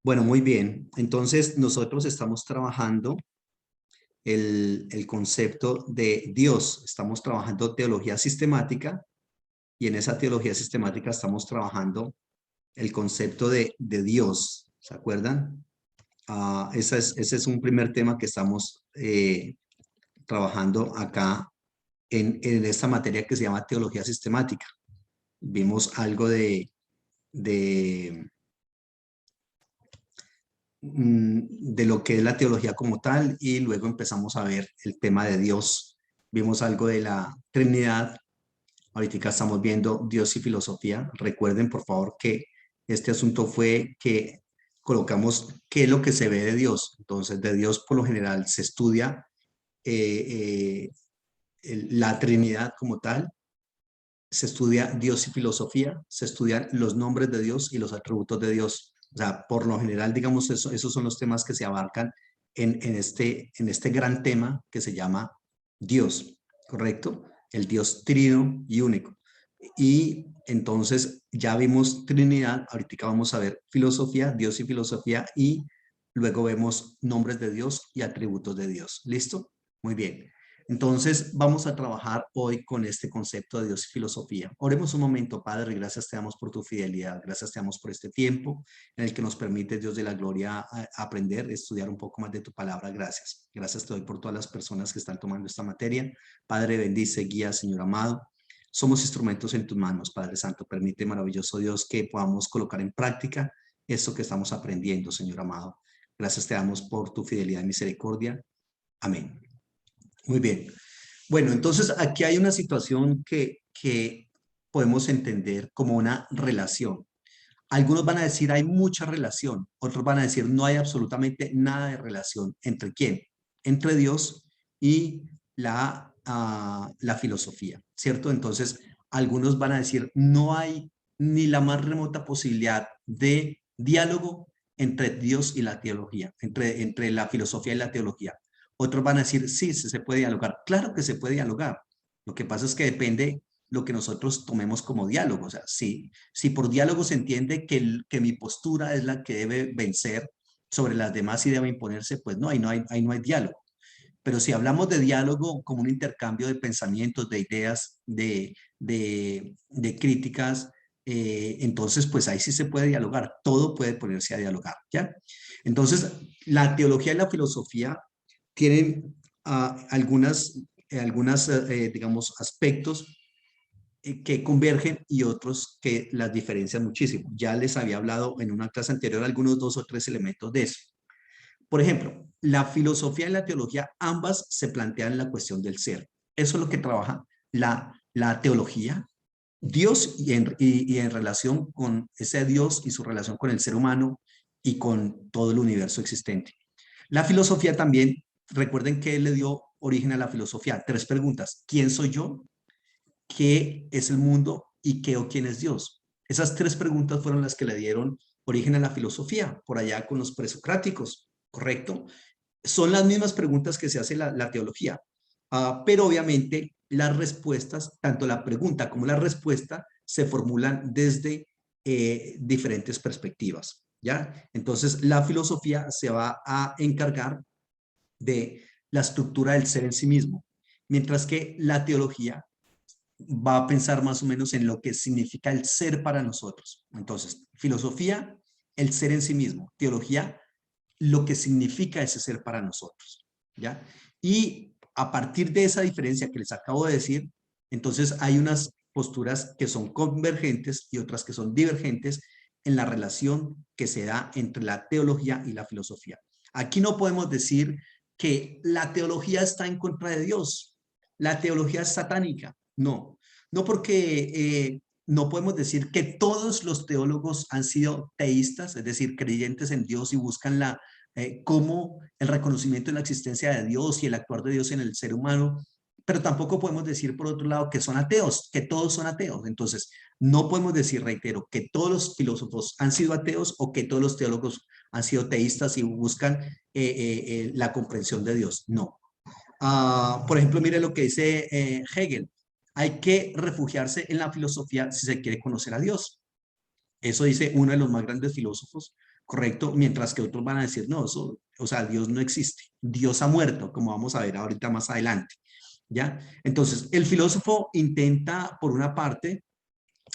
Bueno, muy bien. Entonces, nosotros estamos trabajando el concepto de Dios. Estamos trabajando teología sistemática y en esa teología sistemática estamos trabajando el concepto de Dios. ¿Se acuerdan? Ese es un primer tema que estamos trabajando acá en esta materia que se llama teología sistemática. Vimos algo de de lo que es la teología como tal y luego empezamos a ver el tema de Dios. Vimos algo de la Trinidad. Ahorita estamos viendo Dios y filosofía. Recuerden, por favor, que este asunto fue que colocamos qué es lo que se ve de Dios. Entonces, de Dios por lo general se estudia la Trinidad como tal, se estudia Dios y filosofía, se estudian los nombres de Dios y los atributos de Dios. O sea, por lo general, digamos, esos son los temas que se abarcan en este gran tema que se llama Dios, ¿correcto? El Dios trino y único. Y entonces ya vimos Trinidad, ahorita vamos a ver filosofía, Dios y filosofía, y luego vemos nombres de Dios y atributos de Dios. ¿Listo? Muy bien. Entonces, vamos a trabajar hoy con este concepto de Dios y filosofía. Oremos un momento, Padre, gracias te damos por tu fidelidad, gracias te damos por este tiempo en el que nos permite, Dios de la gloria, aprender, estudiar un poco más de tu palabra. Gracias. Gracias te doy por todas las personas que están tomando esta materia. Padre, bendice, guía, Señor amado. Somos instrumentos en tus manos, Padre Santo. Permite, maravilloso Dios, que podamos colocar en práctica esto que estamos aprendiendo, Señor amado. Gracias te damos por tu fidelidad y misericordia. Amén. Muy bien. Bueno, entonces aquí hay una situación que podemos entender como una relación. Algunos van a decir hay mucha relación, otros van a decir no hay absolutamente nada de relación. ¿Entre quién? Entre Dios y la filosofía, ¿cierto? Entonces, algunos van a decir no hay ni la más remota posibilidad de diálogo entre Dios y la teología, entre la filosofía y la teología. Otros van a decir sí, se puede dialogar. Claro que se puede dialogar. Lo que pasa es que depende lo que nosotros tomemos como diálogo. O sea, si por diálogo se entiende que mi postura es la que debe vencer sobre las demás y debe imponerse, pues no, ahí no hay diálogo. Pero si hablamos de diálogo como un intercambio de pensamientos, de ideas, de críticas, entonces pues ahí sí se puede dialogar, todo puede ponerse a dialogar, ¿ya? Entonces, la teología y la filosofía tienen algunas digamos, aspectos que convergen y otros que las diferencian muchísimo. Ya les había hablado en una clase anterior algunos dos o tres elementos de eso. Por ejemplo, la filosofía y la teología, ambas se plantean la cuestión del ser. Eso es lo que trabaja la teología, Dios y en relación con ese Dios y su relación con el ser humano y con todo el universo existente. La filosofía también, recuerden que él le dio origen a la filosofía. Tres preguntas. ¿Quién soy yo? ¿Qué es el mundo? ¿Y qué o quién es Dios? Esas tres preguntas fueron las que le dieron origen a la filosofía, por allá con los presocráticos, ¿correcto? Son las mismas preguntas que se hace la teología, pero obviamente las respuestas, tanto la pregunta como la respuesta, se formulan desde diferentes perspectivas, ¿ya? Entonces, la filosofía se va a encargar de la estructura del ser en sí mismo, mientras que la teología va a pensar más o menos en lo que significa el ser para nosotros. Entonces, filosofía, el ser en sí mismo. Teología, lo que significa ese ser para nosotros, ¿ya? Y a partir de esa diferencia que les acabo de decir, entonces hay unas posturas que son convergentes y otras que son divergentes en la relación que se da entre la teología y la filosofía. Aquí no podemos decir que la teología está en contra de Dios, la teología es satánica, no, no porque no podemos decir que todos los teólogos han sido teístas, es decir, creyentes en Dios y buscan cómo el reconocimiento de la existencia de Dios y el actuar de Dios en el ser humano, pero tampoco podemos decir por otro lado que son ateos, que todos son ateos. Entonces, no podemos decir, reitero, que todos los filósofos han sido ateos o que todos los teólogos han sido teístas y buscan la comprensión de Dios. No. Por ejemplo, mire lo que dice Hegel. Hay que refugiarse en la filosofía si se quiere conocer a Dios. Eso dice uno de los más grandes filósofos ¿correcto? Mientras que otros van a decir, no, eso, o sea, Dios no existe, Dios ha muerto, como vamos a ver ahorita más adelante, ¿ya? Entonces, el filósofo intenta, por una parte,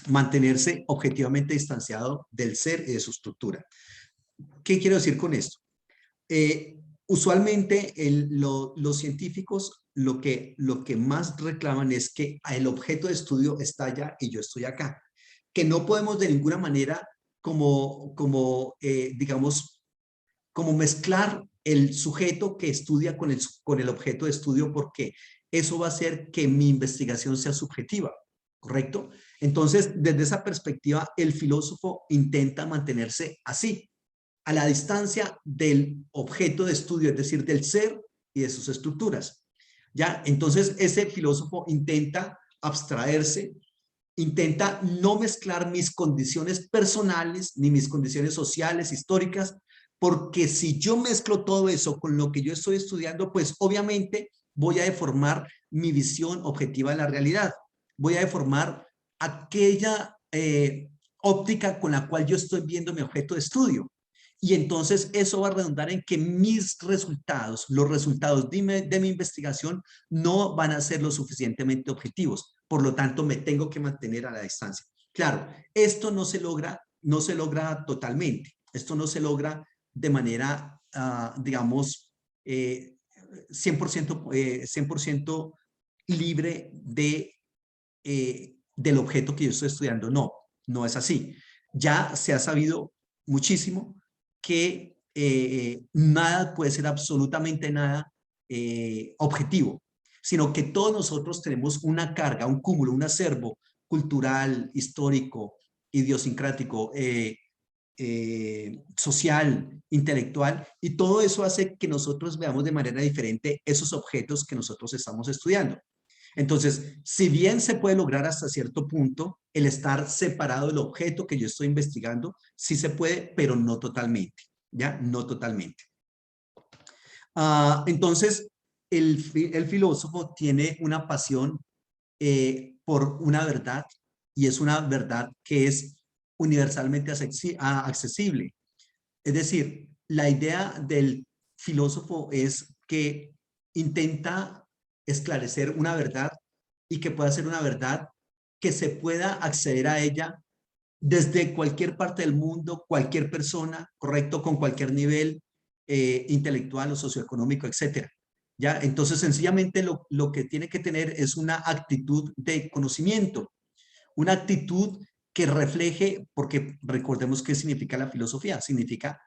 mantenerse objetivamente distanciado del ser y de su estructura. ¿Qué quiero decir con esto? Usualmente los científicos lo que más reclaman es que el objeto de estudio está allá y yo estoy acá, que no podemos de ninguna manera digamos, como mezclar el sujeto que estudia con el objeto de estudio, porque eso va a hacer que mi investigación sea subjetiva, ¿correcto? Entonces, desde esa perspectiva, el filósofo intenta mantenerse así, a la distancia del objeto de estudio, es decir, del ser y de sus estructuras. ¿Ya? Entonces, ese filósofo intenta abstraerse, intenta no mezclar mis condiciones personales ni mis condiciones sociales, históricas, porque si yo mezclo todo eso con lo que yo estoy estudiando, pues obviamente voy a deformar mi visión objetiva de la realidad. Voy a deformar aquella óptica con la cual yo estoy viendo mi objeto de estudio. Y entonces eso va a redundar en que mis resultados, los resultados de mi investigación, no van a ser lo suficientemente objetivos. Por lo tanto, me tengo que mantener a la distancia. Claro, esto no se logra totalmente. Esto no se logra de manera, digamos, 100%, 100% libre del objeto que yo estoy estudiando. No, no es así. Ya se ha sabido muchísimo que nada puede ser absolutamente nada objetivo, sino que todos nosotros tenemos una carga, un cúmulo, un acervo cultural, histórico, idiosincrático, social, intelectual, y todo eso hace que nosotros veamos de manera diferente esos objetos que nosotros estamos estudiando. Entonces, si bien se puede lograr hasta cierto punto el estar separado del objeto que yo estoy investigando, sí se puede, pero no totalmente, ¿ya? No totalmente. Entonces, el filósofo tiene una pasión por una verdad, y es una verdad que es universalmente accesible. Es decir, la idea del filósofo es que intenta esclarecer una verdad y que pueda ser una verdad que se pueda acceder a ella desde cualquier parte del mundo, cualquier persona, correcto, con cualquier nivel intelectual o socioeconómico, etcétera. ¿Ya? Entonces, sencillamente lo que tiene que tener es una actitud de conocimiento, una actitud que refleje, porque recordemos qué significa la filosofía, significa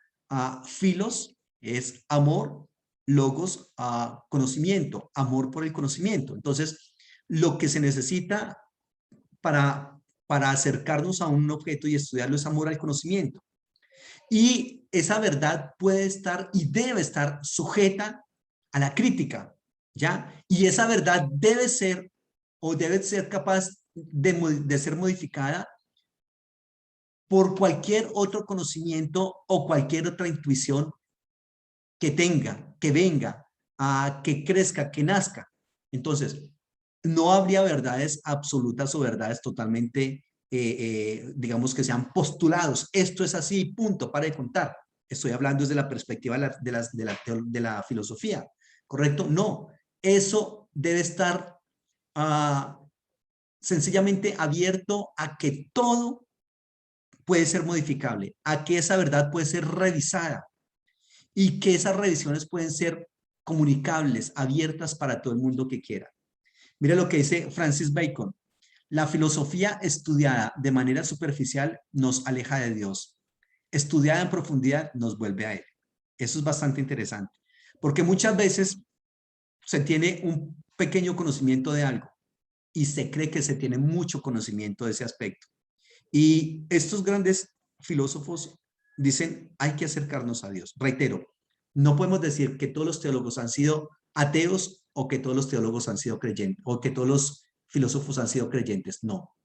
filos, es amor, logos, conocimiento, amor por el conocimiento. Entonces, lo que se necesita para acercarnos a un objeto y estudiarlo es amor al conocimiento. Y esa verdad puede estar y debe estar sujeta a la crítica, ¿ya? Y esa verdad debe ser o debe ser capaz de ser modificada por cualquier otro conocimiento o cualquier otra intuición que tenga, que venga, que crezca, que nazca. Entonces, no habría verdades absolutas o verdades totalmente, digamos, que sean postulados. Esto es así, punto, para de contar. Estoy hablando desde la perspectiva de la filosofía, ¿correcto? No, eso debe estar sencillamente abierto a que todo puede ser modificable, a que esa verdad puede ser revisada y que esas revisiones pueden ser comunicables, abiertas para todo el mundo que quiera. Mira lo que dice Francis Bacon. La filosofía estudiada de manera superficial nos aleja de Dios. Estudiada en profundidad nos vuelve a Él. Eso es bastante interesante, porque muchas veces se tiene un pequeño conocimiento de algo y se cree que se tiene mucho conocimiento de ese aspecto. Y estos grandes filósofos dicen, hay que acercarnos a Dios. Reitero, no podemos decir que todos los teólogos han sido ateos o que todos los teólogos han sido creyentes o que todos los filósofos han sido creyentes. No.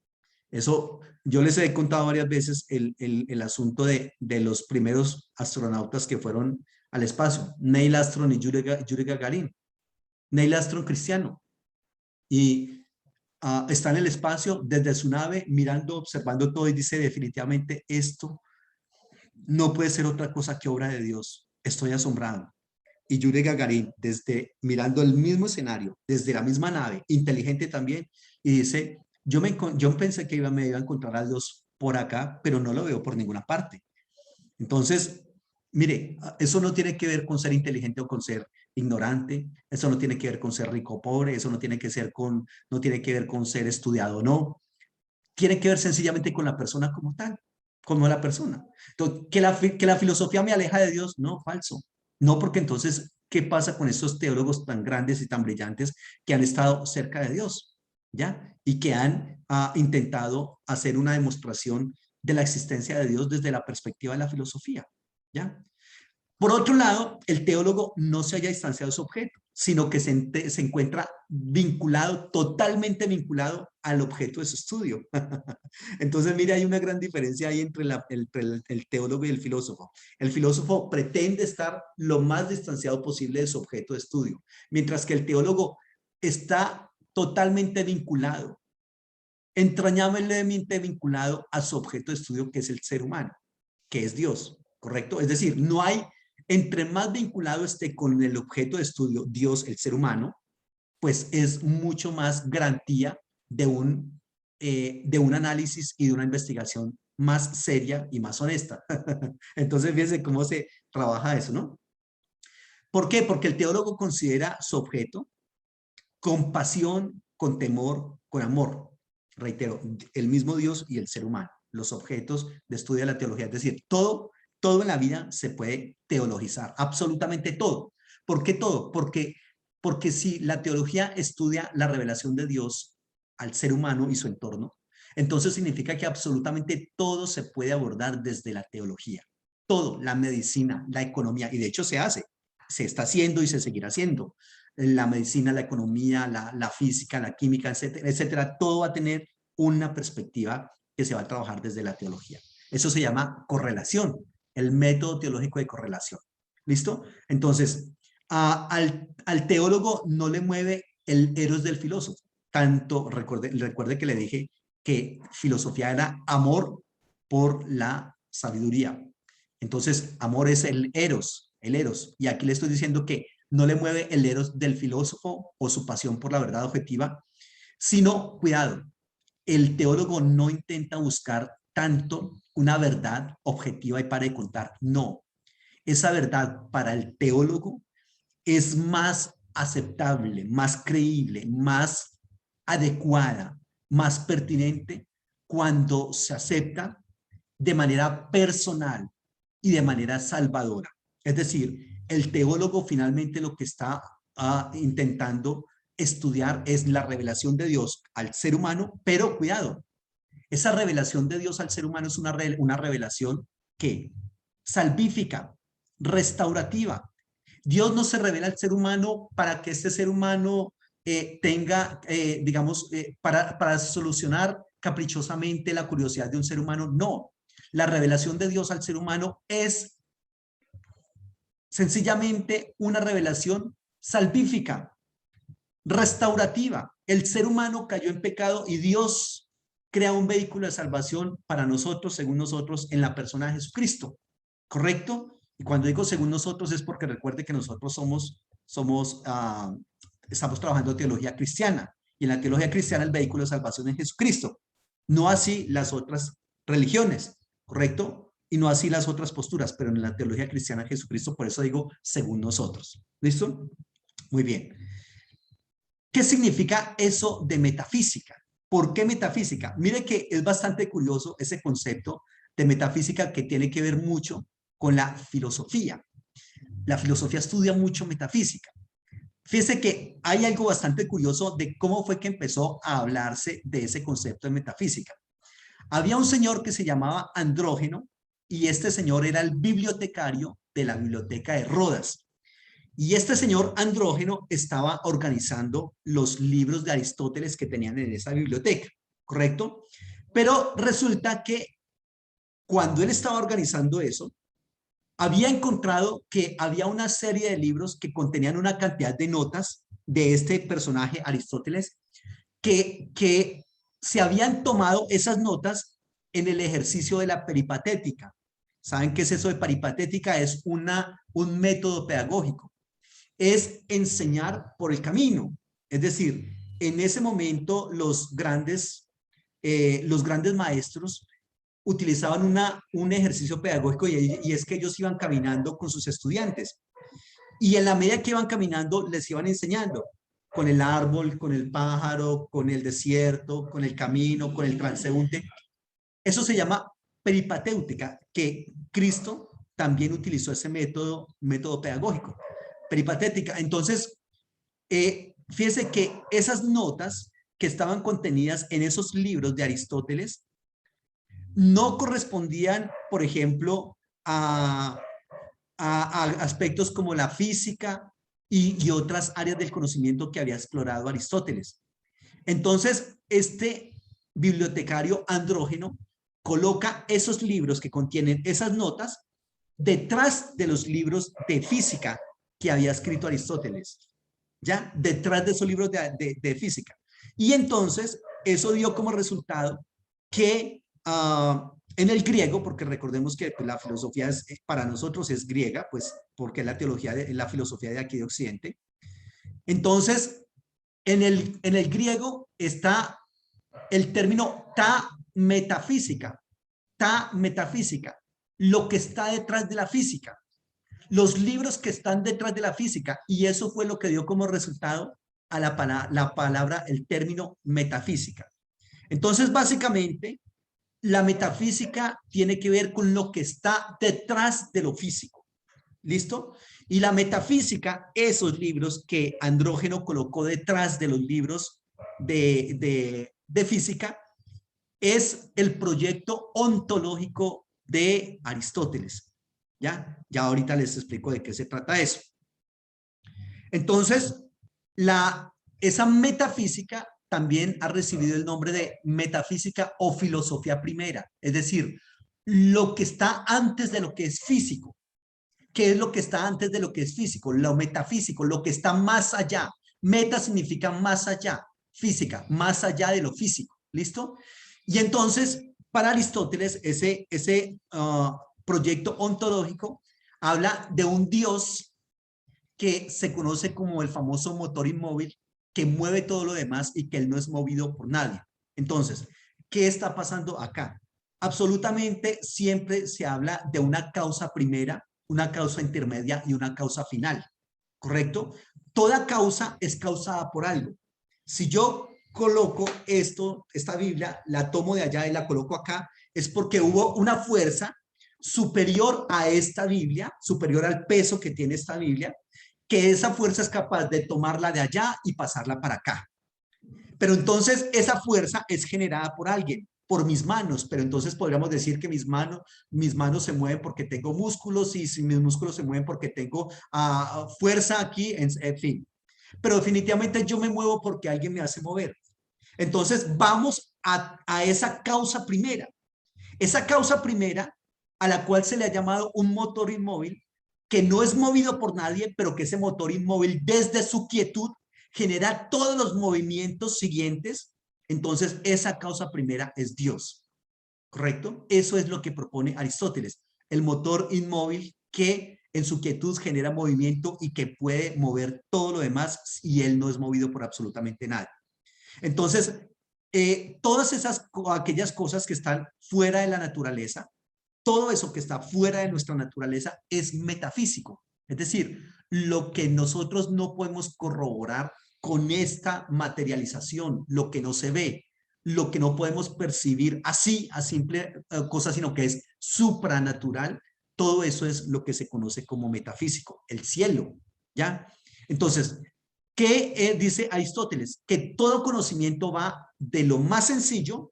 Eso, yo les he contado varias veces el asunto de los primeros astronautas que fueron al espacio, Neil Armstrong y Yuri Gagarin. Neil Armstrong cristiano y está en el espacio desde su nave mirando, observando todo y dice definitivamente esto no puede ser otra cosa que obra de Dios. Estoy asombrado. Y Yuri Gagarin, desde mirando el mismo escenario, desde la misma nave, inteligente también, y dice, yo pensé que me iba a encontrar a Dios por acá, pero no lo veo por ninguna parte. Entonces, mire, eso no tiene que ver con ser inteligente o con ser ignorante, eso no tiene que ver con ser rico o pobre, eso no tiene que ver con ser estudiado o no, tiene que ver sencillamente con la persona como tal, como la persona. Entonces, que la filosofía me aleja de Dios, no, falso. No, porque entonces, ¿qué pasa con estos teólogos tan grandes y tan brillantes que han estado cerca de Dios? ¿Ya? Y que han intentado hacer una demostración de la existencia de Dios desde la perspectiva de la filosofía. ¿Ya? Por otro lado, el teólogo no se haya distanciado de su objeto, sino que se encuentra vinculado, totalmente vinculado al objeto de su estudio. Entonces, mire, hay una gran diferencia ahí entre, el teólogo y el filósofo. El filósofo pretende estar lo más distanciado posible de su objeto de estudio, mientras que el teólogo está totalmente vinculado, entrañablemente vinculado a su objeto de estudio, que es el ser humano, que es Dios, ¿correcto? Es decir, no hay, entre más vinculado esté con el objeto de estudio, Dios, el ser humano, pues es mucho más garantía de un análisis y de una investigación más seria y más honesta. Entonces, fíjense cómo se trabaja eso, ¿no? ¿Por qué? Porque el teólogo considera su objeto con pasión, con temor, con amor. Reitero, el mismo Dios y el ser humano, los objetos de estudio de la teología. Es decir, todo en la vida se puede teologizar, absolutamente todo. ¿Por qué todo? Porque si la teología estudia la revelación de Dios al ser humano y su entorno, entonces significa que absolutamente todo se puede abordar desde la teología. Todo, la medicina, la economía, y de hecho se hace, se está haciendo y se seguirá haciendo. La medicina, la economía, la física, la química, etcétera, etcétera, todo va a tener una perspectiva que se va a trabajar desde la teología. Eso se llama correlación, el método teológico de correlación. ¿Listo? Entonces, al teólogo no le mueve el eros del filósofo. Tanto, recuerde que le dije que filosofía era amor por la sabiduría. Entonces, amor es el eros, el eros. Y aquí le estoy diciendo que no le mueve el eros del filósofo o su pasión por la verdad objetiva, sino, cuidado, el teólogo no intenta buscar tanto una verdad objetiva y para de contar. No, esa verdad para el teólogo es más aceptable, más creíble, más adecuada, más pertinente cuando se acepta de manera personal y de manera salvadora. Es decir, el teólogo finalmente lo que está intentando estudiar es la revelación de Dios al ser humano, pero cuidado, esa revelación de Dios al ser humano es una revelación que salvífica, restaurativa. Dios no se revela al ser humano para que este ser humano tenga, digamos, para solucionar caprichosamente la curiosidad de un ser humano. No, la revelación de Dios al ser humano es sencillamente una revelación salvífica, restaurativa. El ser humano cayó en pecado y Dios crea un vehículo de salvación para nosotros, según nosotros, en la persona de Jesucristo. ¿Correcto? Y cuando digo según nosotros es porque recuerde que nosotros estamos trabajando teología cristiana. Y en la teología cristiana el vehículo de salvación es Jesucristo. No así las otras religiones, ¿correcto? Y no así las otras posturas, pero en la teología cristiana Jesucristo, por eso digo según nosotros. ¿Listo? Muy bien. ¿Qué significa eso de metafísica? ¿Por qué metafísica? Mire que es bastante curioso ese concepto de metafísica que tiene que ver mucho con la filosofía. La filosofía estudia mucho metafísica. Fíjese que hay algo bastante curioso de cómo fue que empezó a hablarse de ese concepto de metafísica. Había un señor que se llamaba Andrógeno y este señor era el bibliotecario de la biblioteca de Rodas. Y este señor Andrógeno estaba organizando los libros de Aristóteles que tenían en esa biblioteca, ¿correcto? Pero resulta que cuando él estaba organizando eso, había encontrado que había una serie de libros que contenían una cantidad de notas de este personaje Aristóteles que se habían tomado esas notas en el ejercicio de la peripatética. ¿Saben qué es eso de peripatética? Es un método pedagógico. Es enseñar por el camino. Es decir, en ese momento los grandes maestros utilizaban un ejercicio pedagógico y es que ellos iban caminando con sus estudiantes. Y en la medida que iban caminando, les iban enseñando con el árbol, con el pájaro, con el desierto, con el camino, con el transeúnte. Eso se llama peripatéutica, que Cristo también utilizó ese método pedagógico, peripatética. Entonces, fíjese que esas notas que estaban contenidas en esos libros de Aristóteles no correspondían, por ejemplo, a aspectos como la física y otras áreas del conocimiento que había explorado Aristóteles. Entonces, este bibliotecario andrógeno coloca esos libros que contienen esas notas detrás de los libros de física que había escrito Aristóteles, ¿ya? Detrás de esos libros de física. Y entonces, eso dio como resultado que en el griego, porque recordemos que pues, la filosofía para nosotros es griega, pues porque es la filosofía de aquí de Occidente. Entonces, en el griego está el término ta metafísica, lo que está detrás de la física, los libros que están detrás de la física, y eso fue lo que dio como resultado a la palabra, el término metafísica. Entonces, básicamente, la metafísica tiene que ver con lo que está detrás de lo físico. ¿Listo? Y la metafísica, esos libros que Andrógeno colocó detrás de los libros de física, es el proyecto ontológico de Aristóteles. ¿Ya? Ya ahorita les explico de qué se trata eso. Entonces, esa metafísica también ha recibido el nombre de metafísica o filosofía primera, es decir, lo que está antes de lo que es físico. ¿Qué es lo que está antes de lo que es físico? Lo metafísico, lo que está más allá. Meta significa más allá, física, más allá de lo físico. ¿Listo? Y entonces, para Aristóteles, ese proyecto ontológico habla de un Dios que se conoce como el famoso motor inmóvil, que mueve todo lo demás y que él no es movido por nadie. Entonces, ¿qué está pasando acá? Absolutamente siempre se habla de una causa primera, una causa intermedia y una causa final, ¿correcto? Toda causa es causada por algo. Si yo coloco esta Biblia, la tomo de allá y la coloco acá, es porque hubo una fuerza superior a esta Biblia, superior al peso que tiene esta Biblia, que esa fuerza es capaz de tomarla de allá y pasarla para acá. Pero entonces esa fuerza es generada por alguien, por mis manos, pero entonces podríamos decir que mis manos se mueven porque tengo músculos y si mis músculos se mueven porque tengo fuerza aquí, en fin. Pero definitivamente yo me muevo porque alguien me hace mover. Entonces vamos a esa causa primera. Esa causa primera a la cual se le ha llamado un motor inmóvil que no es movido por nadie, pero que ese motor inmóvil desde su quietud genera todos los movimientos siguientes. Entonces esa causa primera es Dios, ¿correcto? Eso es lo que propone Aristóteles, el motor inmóvil que en su quietud genera movimiento y que puede mover todo lo demás y él no es movido por absolutamente nada. Entonces, todas aquellas cosas que están fuera de la naturaleza, todo eso que está fuera de nuestra naturaleza es metafísico. Es decir, lo que nosotros no podemos corroborar con esta materialización, lo que no se ve, lo que no podemos percibir así, a simple cosa, sino que es supranatural, todo eso es lo que se conoce como metafísico, el cielo, ¿ya? Entonces, ¿qué dice Aristóteles? Que todo conocimiento va de lo más sencillo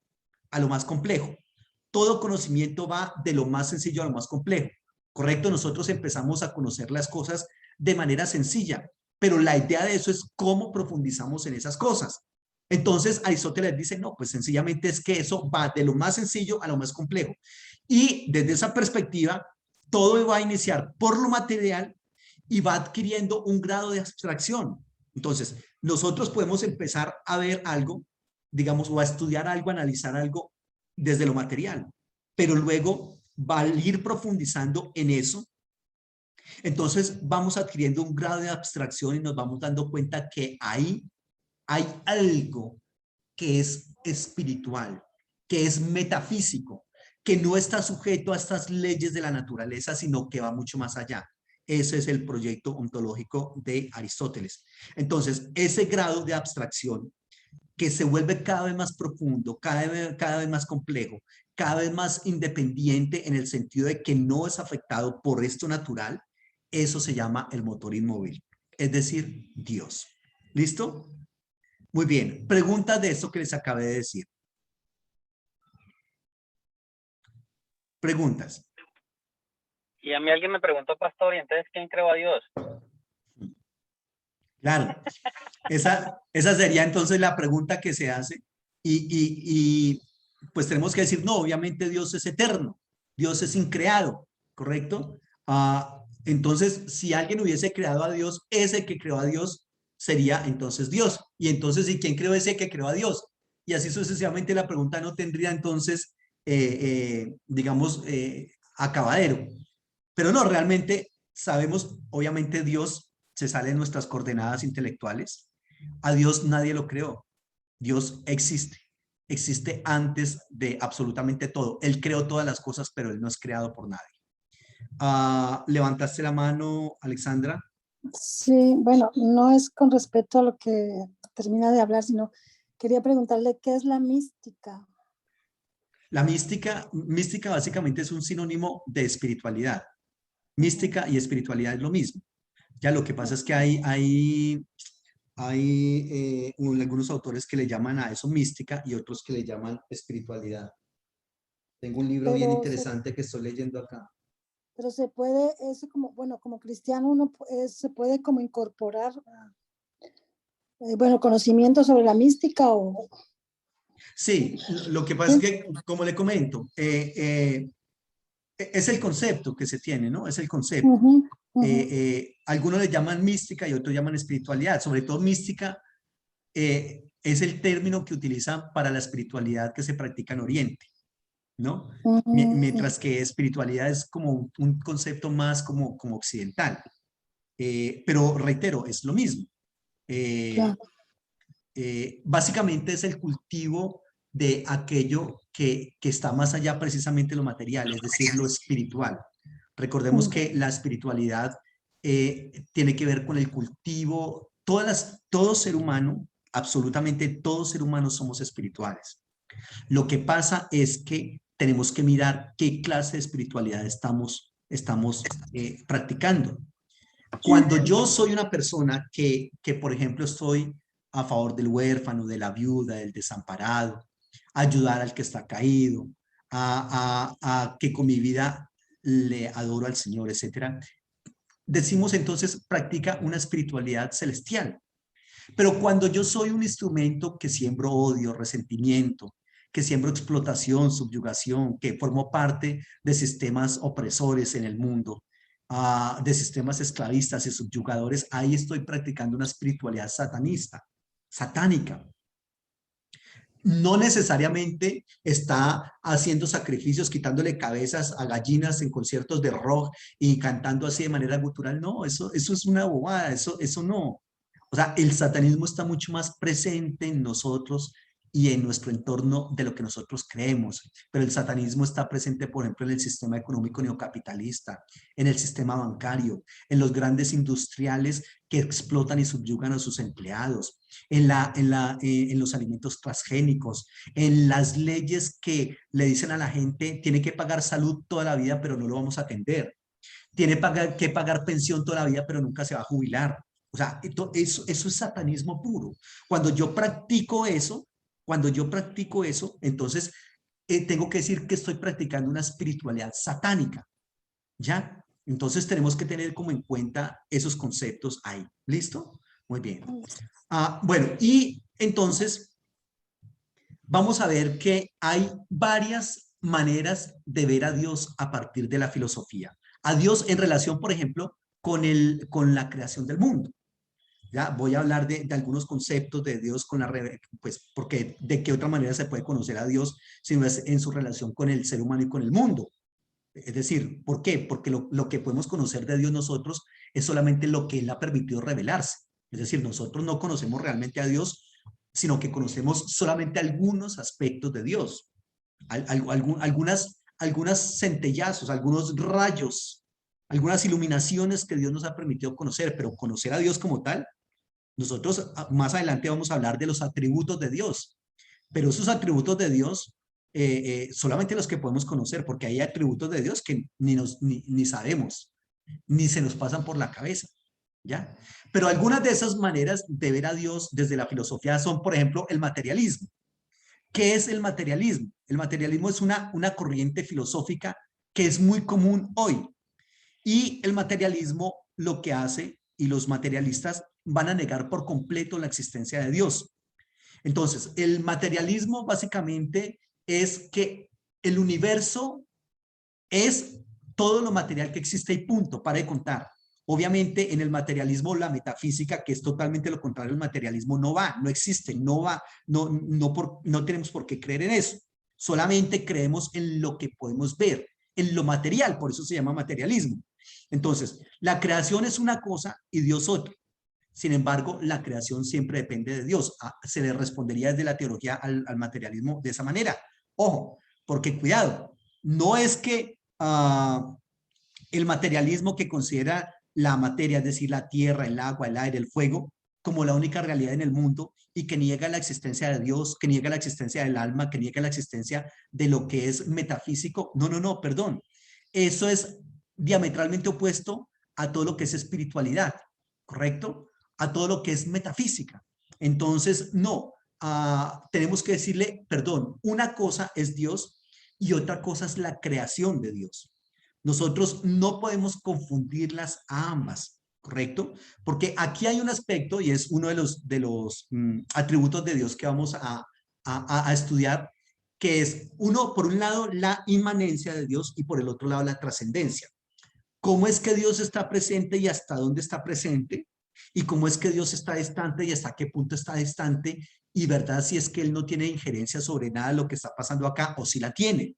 a lo más complejo. Todo conocimiento va de lo más sencillo a lo más complejo. ¿Correcto? Nosotros empezamos a conocer las cosas de manera sencilla, pero la idea de eso es cómo profundizamos en esas cosas. Entonces Aristóteles dice, no, pues sencillamente es que eso va de lo más sencillo a lo más complejo. Y desde esa perspectiva, todo va a iniciar por lo material y va adquiriendo un grado de abstracción. Entonces, nosotros podemos empezar a ver algo, digamos, o a estudiar algo, a analizar algo desde lo material, pero luego va a ir profundizando en eso, entonces vamos adquiriendo un grado de abstracción y nos vamos dando cuenta que ahí hay algo que es espiritual, que es metafísico, que no está sujeto a estas leyes de la naturaleza, sino que va mucho más allá. Ese es el proyecto ontológico de Aristóteles. Entonces, ese grado de abstracción que se vuelve cada vez más profundo, cada vez más complejo, cada vez más independiente en el sentido de que no es afectado por esto natural, eso se llama el motor inmóvil, es decir, Dios. ¿Listo? Muy bien. Preguntas de esto que les acabé de decir. Preguntas. Y a mí alguien me preguntó, pastor, ¿y entonces quién creó a Dios? Claro, esa sería entonces la pregunta que se hace y pues tenemos que decir, no, obviamente Dios es eterno, Dios es increado, ¿correcto? Entonces, si alguien hubiese creado a Dios, ese que creó a Dios sería entonces Dios. Y entonces, ¿y quién creó ese que creó a Dios? Y así sucesivamente la pregunta no tendría entonces, digamos, acabadero. Pero no, realmente sabemos, obviamente Dios se sale de nuestras coordenadas intelectuales. A Dios nadie lo creó. Dios existe. Existe antes de absolutamente todo. Él creó todas las cosas, pero Él no es creado por nadie. ¿Levantaste la mano, Alexandra? Sí, bueno, no es con respecto a lo que termina de hablar, sino quería preguntarle qué es la mística. La mística básicamente es un sinónimo de espiritualidad. Mística y espiritualidad es lo mismo. Ya lo que pasa es que hay algunos autores que le llaman a eso mística y otros que le llaman espiritualidad. Tengo un libro bien interesante que estoy leyendo acá. Pero se puede, como, bueno, como cristiano uno se puede como incorporar, bueno, conocimiento sobre la mística o... Sí, lo que pasa es que, como le comento, es el concepto que se tiene, ¿no? Es el concepto. Ujú, ujú. Algunos le llaman mística y otros llaman espiritualidad. Sobre todo mística es el término que utilizan para la espiritualidad que se practica en Oriente, ¿no? Mientras que espiritualidad es como un concepto más como occidental. Pero reitero, es lo mismo. Claro. Básicamente es el cultivo de aquello que está más allá precisamente de lo material, es decir, lo espiritual. Recordemos que la espiritualidad tiene que ver con el cultivo, todo ser humano, absolutamente todo ser humano somos espirituales. Lo que pasa es que tenemos que mirar qué clase de espiritualidad estamos practicando. Cuando yo soy una persona que, por ejemplo, estoy a favor del huérfano, de la viuda, del desamparado, ayudar al que está caído, a que con mi vida le adoro al Señor, etcétera. Decimos entonces, practica una espiritualidad celestial. Pero cuando yo soy un instrumento que siembro odio, resentimiento, que siembro explotación, subyugación, que formo parte de sistemas opresores en el mundo, de sistemas esclavistas y subyugadores, ahí estoy practicando una espiritualidad satanista, satánica. No necesariamente está haciendo sacrificios, quitándole cabezas a gallinas en conciertos de rock y cantando así de manera gutural. No, eso es una bobada, eso no. O sea, el satanismo está mucho más presente en nosotros y en nuestro entorno de lo que nosotros creemos. Pero el satanismo está presente, por ejemplo, en el sistema económico neocapitalista, en el sistema bancario, en los grandes industriales que explotan y subyugan a sus empleados, en los alimentos transgénicos, en las leyes que le dicen a la gente, tiene que pagar salud toda la vida, pero no lo vamos a atender. Tiene que pagar pensión toda la vida, pero nunca se va a jubilar. O sea, eso es satanismo puro. Cuando yo practico eso, entonces tengo que decir que estoy practicando una espiritualidad satánica. ¿Ya? Entonces tenemos que tener como en cuenta esos conceptos ahí. ¿Listo? Muy bien. Bueno, y entonces vamos a ver que hay varias maneras de ver a Dios a partir de la filosofía. A Dios en relación, por ejemplo, con la creación del mundo. Ya voy a hablar de algunos conceptos de Dios pues porque de qué otra manera se puede conocer a Dios si no es en su relación con el ser humano y con el mundo. Es decir, ¿por qué? Porque lo que podemos conocer de Dios nosotros es solamente lo que Él ha permitido revelarse. Es decir, nosotros no conocemos realmente a Dios, sino que conocemos solamente algunos aspectos de Dios. Algunas centellazos, algunos rayos, algunas iluminaciones que Dios nos ha permitido conocer, pero conocer a Dios como tal, nosotros más adelante vamos a hablar de los atributos de Dios, pero esos atributos de Dios solamente los que podemos conocer, porque hay atributos de Dios que ni sabemos, ni se nos pasan por la cabeza, ¿ya? Pero algunas de esas maneras de ver a Dios desde la filosofía son, por ejemplo, el materialismo. ¿Qué es el materialismo? El materialismo es una corriente filosófica que es muy común hoy. Y el materialismo lo que hace, y los materialistas van a negar por completo la existencia de Dios. Entonces, el materialismo básicamente es que el universo es todo lo material que existe y punto, para de contar. Obviamente en el materialismo, la metafísica, que es totalmente lo contrario al materialismo, no va, no existe, no va, no tenemos por qué creer en eso. Solamente creemos en lo que podemos ver, en lo material, por eso se llama materialismo. Entonces, la creación es una cosa y Dios otra. Sin embargo, la creación siempre depende de Dios. Se le respondería desde la teología al materialismo de esa manera. Ojo, porque cuidado, no es que el materialismo que considera la materia, es decir, la tierra, el agua, el aire, el fuego, como la única realidad en el mundo y que niega la existencia de Dios, que niega la existencia del alma, que niega la existencia de lo que es metafísico. No, perdón. Eso es diametralmente opuesto a todo lo que es espiritualidad, ¿correcto? A todo lo que es metafísica. Entonces, no, tenemos que decirle, perdón, una cosa es Dios y otra cosa es la creación de Dios. Nosotros no podemos confundirlas a ambas, ¿correcto? Porque aquí hay un aspecto y es uno de los atributos de Dios que vamos a estudiar, que es uno, por un lado, la inmanencia de Dios y por el otro lado, la trascendencia. ¿Cómo es que Dios está presente y hasta dónde está presente? ¿Y cómo es que Dios está distante y hasta qué punto está distante? Y verdad, si es que Él no tiene injerencia sobre nada de lo que está pasando acá o si la tiene.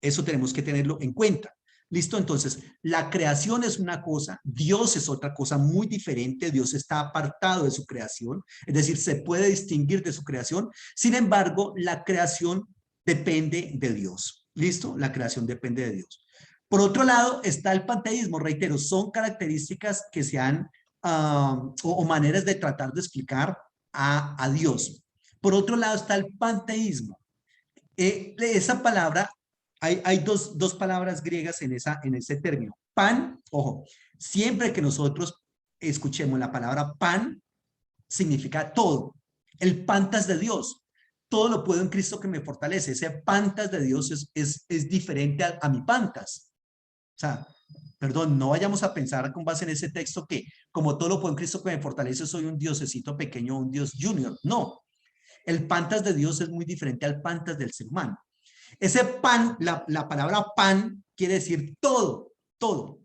Eso tenemos que tenerlo en cuenta. ¿Listo? Entonces, la creación es una cosa, Dios es otra cosa muy diferente, Dios está apartado de su creación, es decir, se puede distinguir de su creación, sin embargo, la creación depende de Dios. ¿Listo? La creación depende de Dios. Por otro lado, está el panteísmo, reitero, son características que se han, o maneras de tratar de explicar a Dios. Por otro lado está el panteísmo. Esa palabra, hay dos palabras griegas en ese término. Pan, ojo, siempre que nosotros escuchemos la palabra pan, significa todo. El pantas de Dios. Todo lo puedo en Cristo que me fortalece. Ese pantas de Dios es diferente a mi pantas. O sea, perdón, no vayamos a pensar con base en ese texto que como todo lo puedo en Cristo que me fortalece, soy un diosecito pequeño, un dios junior. No, el pantas de Dios es muy diferente al pantas del ser humano. Ese pan, la palabra pan quiere decir todo, todo.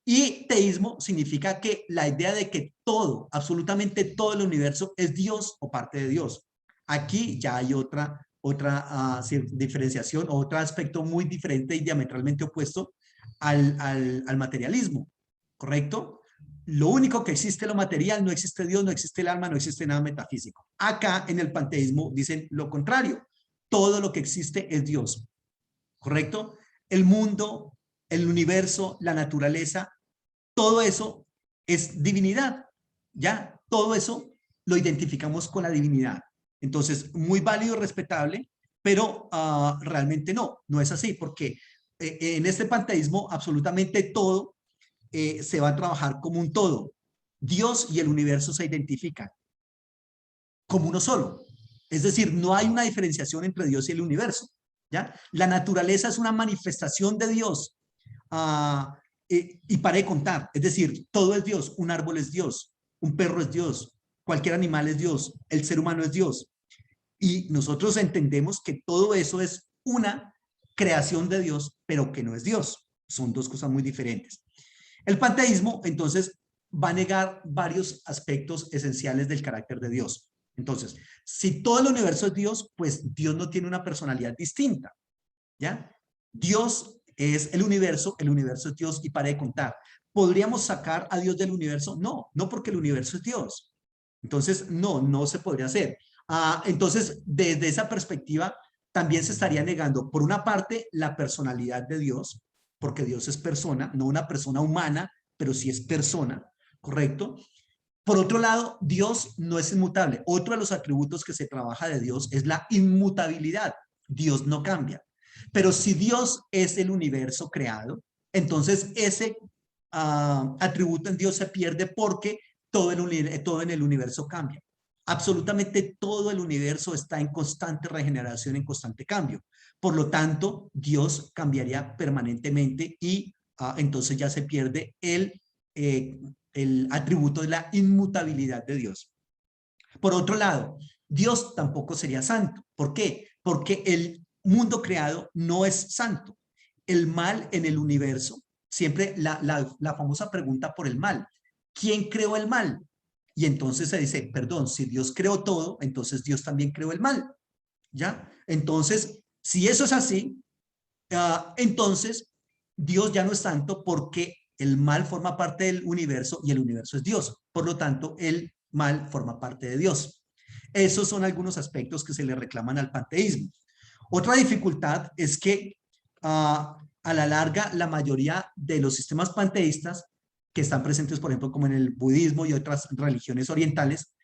Y teísmo significa que la idea de que todo, absolutamente todo el universo es Dios o parte de Dios. Aquí ya hay otra diferenciación, otro aspecto muy diferente y diametralmente opuesto al materialismo, ¿correcto? Lo único que existe es lo material, no existe Dios, no existe el alma, no existe nada metafísico. Acá en el panteísmo dicen lo contrario, todo lo que existe es Dios, ¿correcto? El mundo, el universo, la naturaleza, todo eso es divinidad, ¿ya? Todo eso lo identificamos con la divinidad. Entonces, muy válido, respetable, pero realmente no es así, porque en este panteísmo absolutamente todo se va a trabajar como un todo. Dios y el universo se identifican como uno solo. Es decir, no hay una diferenciación entre Dios y el universo, ¿ya? La naturaleza es una manifestación de Dios. Y para de contar, es decir, todo es Dios, un árbol es Dios, un perro es Dios, cualquier animal es Dios, el ser humano es Dios. Y nosotros entendemos que todo eso es una creación de Dios, pero que no es Dios. Son dos cosas muy diferentes. El panteísmo, entonces, va a negar varios aspectos esenciales del carácter de Dios. Entonces, si todo el universo es Dios, pues Dios no tiene una personalidad distinta, ¿ya? Dios es el universo es Dios y para de contar. ¿Podríamos sacar a Dios del universo? No, no porque el universo es Dios. Entonces, no se podría hacer. Entonces, desde esa perspectiva, también se estaría negando, por una parte, la personalidad de Dios, porque Dios es persona, no una persona humana, pero sí es persona, ¿correcto? Por otro lado, Dios no es inmutable. Otro de los atributos que se trabaja de Dios es la inmutabilidad. Dios no cambia. Pero si Dios es el universo creado, entonces ese atributo en Dios se pierde porque todo en el universo cambia. Absolutamente todo el universo está en constante regeneración, en constante cambio. Por lo tanto, Dios cambiaría permanentemente y entonces ya se pierde el atributo de la inmutabilidad de Dios. Por otro lado, Dios tampoco sería santo. ¿Por qué? Porque el mundo creado no es santo. El mal en el universo, siempre la famosa pregunta por el mal. ¿Quién creó el mal? Y entonces se dice, perdón, si Dios creó todo, entonces Dios también creó el mal. ¿Ya? Entonces, si eso es así, entonces Dios ya no es santo porque el mal forma parte del universo y el universo es Dios. Por lo tanto, el mal forma parte de Dios. Esos son algunos aspectos que se le reclaman al panteísmo. Otra dificultad es que a la larga la mayoría de los sistemas panteístas que están presentes, por ejemplo, como en el budismo y otras religiones orientales,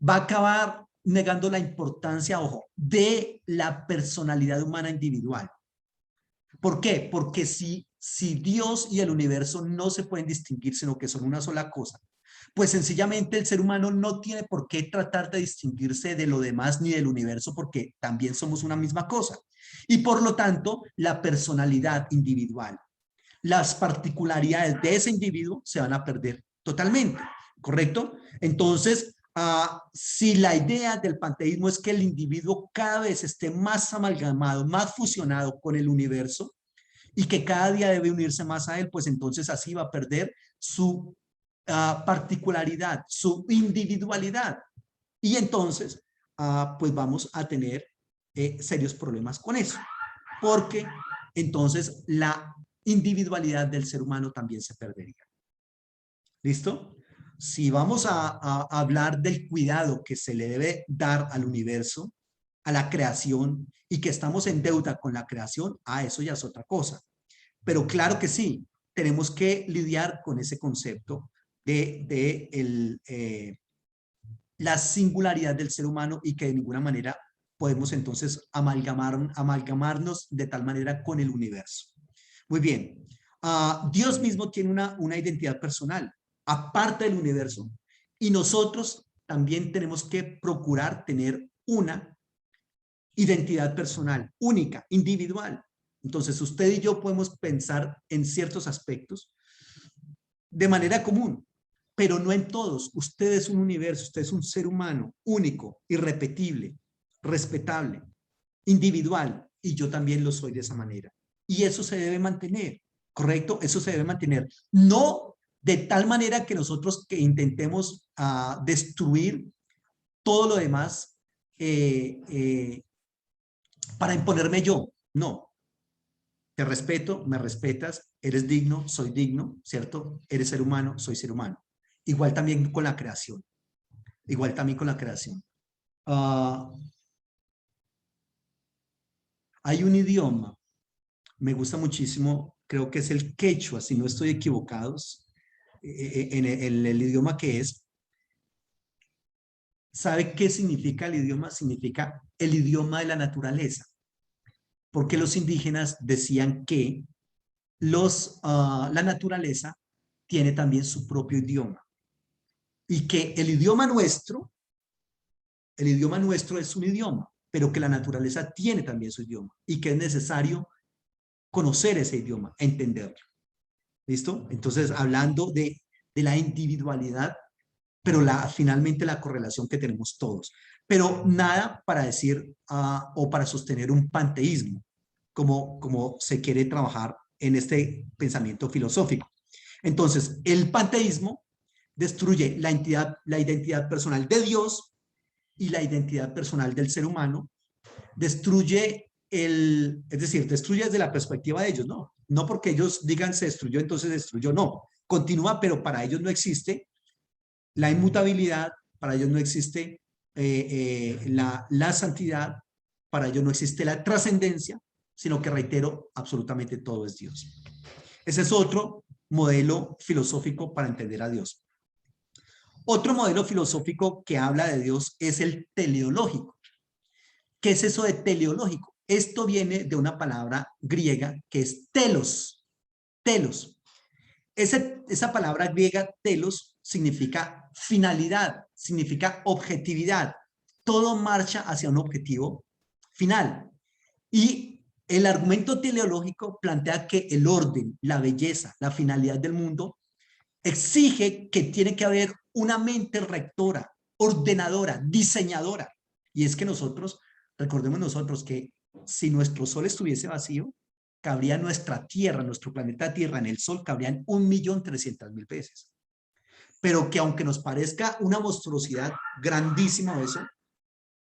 va a acabar negando la importancia, ojo, de la personalidad humana individual. ¿Por qué? Porque si Dios y el universo no se pueden distinguir, sino que son una sola cosa, pues sencillamente el ser humano no tiene por qué tratar de distinguirse de lo demás ni del universo, porque también somos una misma cosa. Y por lo tanto, la personalidad individual, las particularidades de ese individuo se van a perder totalmente, ¿correcto? Entonces, si la idea del panteísmo es que el individuo cada vez esté más amalgamado, más fusionado con el universo y que cada día debe unirse más a él, pues entonces así va a perder su particularidad, su individualidad. Y entonces, pues vamos a tener serios problemas con eso, porque entonces la individualidad del ser humano también se perdería. ¿Listo? Si vamos a hablar del cuidado que se le debe dar al universo, a la creación, y que estamos en deuda con la creación, eso ya es otra cosa. Pero claro que sí, tenemos que lidiar con ese concepto de la singularidad del ser humano y que de ninguna manera podemos entonces amalgamarnos de tal manera con el universo. Muy bien. Dios mismo tiene una identidad personal, aparte del universo, y nosotros también tenemos que procurar tener una identidad personal, única, individual. Entonces, usted y yo podemos pensar en ciertos aspectos de manera común, pero no en todos. Usted es un universo, usted es un ser humano único, irrepetible, respetable, individual, y yo también lo soy de esa manera. Y eso se debe mantener, ¿correcto? Eso se debe mantener. No de tal manera que nosotros que intentemos destruir todo lo demás para imponerme yo. No. Te respeto, me respetas, eres digno, soy digno, ¿cierto? Eres ser humano, soy ser humano. Igual también con la creación. Igual también con la creación. Hay un idioma, me gusta muchísimo, creo que es el quechua, si no estoy equivocados, en el idioma que es. ¿Sabe qué significa el idioma? Significa el idioma de la naturaleza. Porque los indígenas decían que la naturaleza tiene también su propio idioma. Y que el idioma nuestro es un idioma, pero que la naturaleza tiene también su idioma y que es necesario conocer ese idioma, entenderlo. ¿Listo? Entonces, hablando de la individualidad, pero finalmente la correlación que tenemos todos. Pero nada para decir o para sostener un panteísmo, como se quiere trabajar en este pensamiento filosófico. Entonces, el panteísmo destruye la identidad personal de Dios y la identidad personal del ser humano, destruye es decir, destruye desde la perspectiva de ellos, no. No porque ellos digan se destruyó, entonces destruyó, no. Continúa, pero para ellos no existe la inmutabilidad, para ellos no existe la santidad, para ellos no existe la trascendencia, sino que, reitero, absolutamente todo es Dios. Ese es otro modelo filosófico para entender a Dios. Otro modelo filosófico que habla de Dios es el teleológico. ¿Qué es eso de teleológico? Esto viene de una palabra griega que es telos. Telos. Esa palabra griega telos significa finalidad, significa objetividad. Todo marcha hacia un objetivo final. Y el argumento teleológico plantea que el orden, la belleza, la finalidad del mundo exige que tiene que haber una mente rectora, ordenadora, diseñadora. Y es que nosotros, recordemos nosotros que si nuestro sol estuviese vacío, cabría nuestra Tierra, nuestro planeta Tierra en el sol, cabrían 1.300.000 veces. Pero que aunque nos parezca una monstruosidad grandísima eso,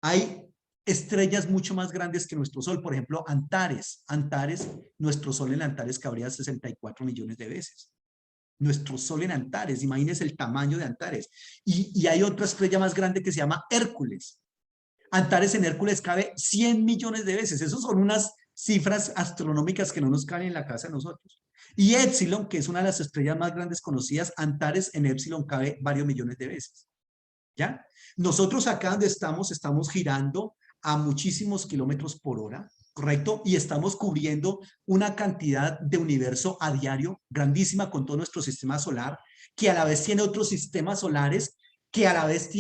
hay estrellas mucho más grandes que nuestro sol. Por ejemplo, Antares. Antares, nuestro sol en Antares cabría 64 millones de veces. Nuestro sol en Antares, imagínense el tamaño de Antares. Y hay otra estrella más grande que se llama Hércules. Antares en Hércules cabe 100 millones de veces. Esas son unas cifras astronómicas que no nos caben en la casa de nosotros. Y Épsilon, que es una de las estrellas más grandes conocidas, Antares en Épsilon cabe varios millones de veces. ¿Ya? Nosotros acá donde estamos girando a muchísimos kilómetros por hora, ¿correcto? Y estamos cubriendo una cantidad de universo a diario grandísima con todo nuestro sistema solar, que a la vez tiene otros sistemas solares, que a la vez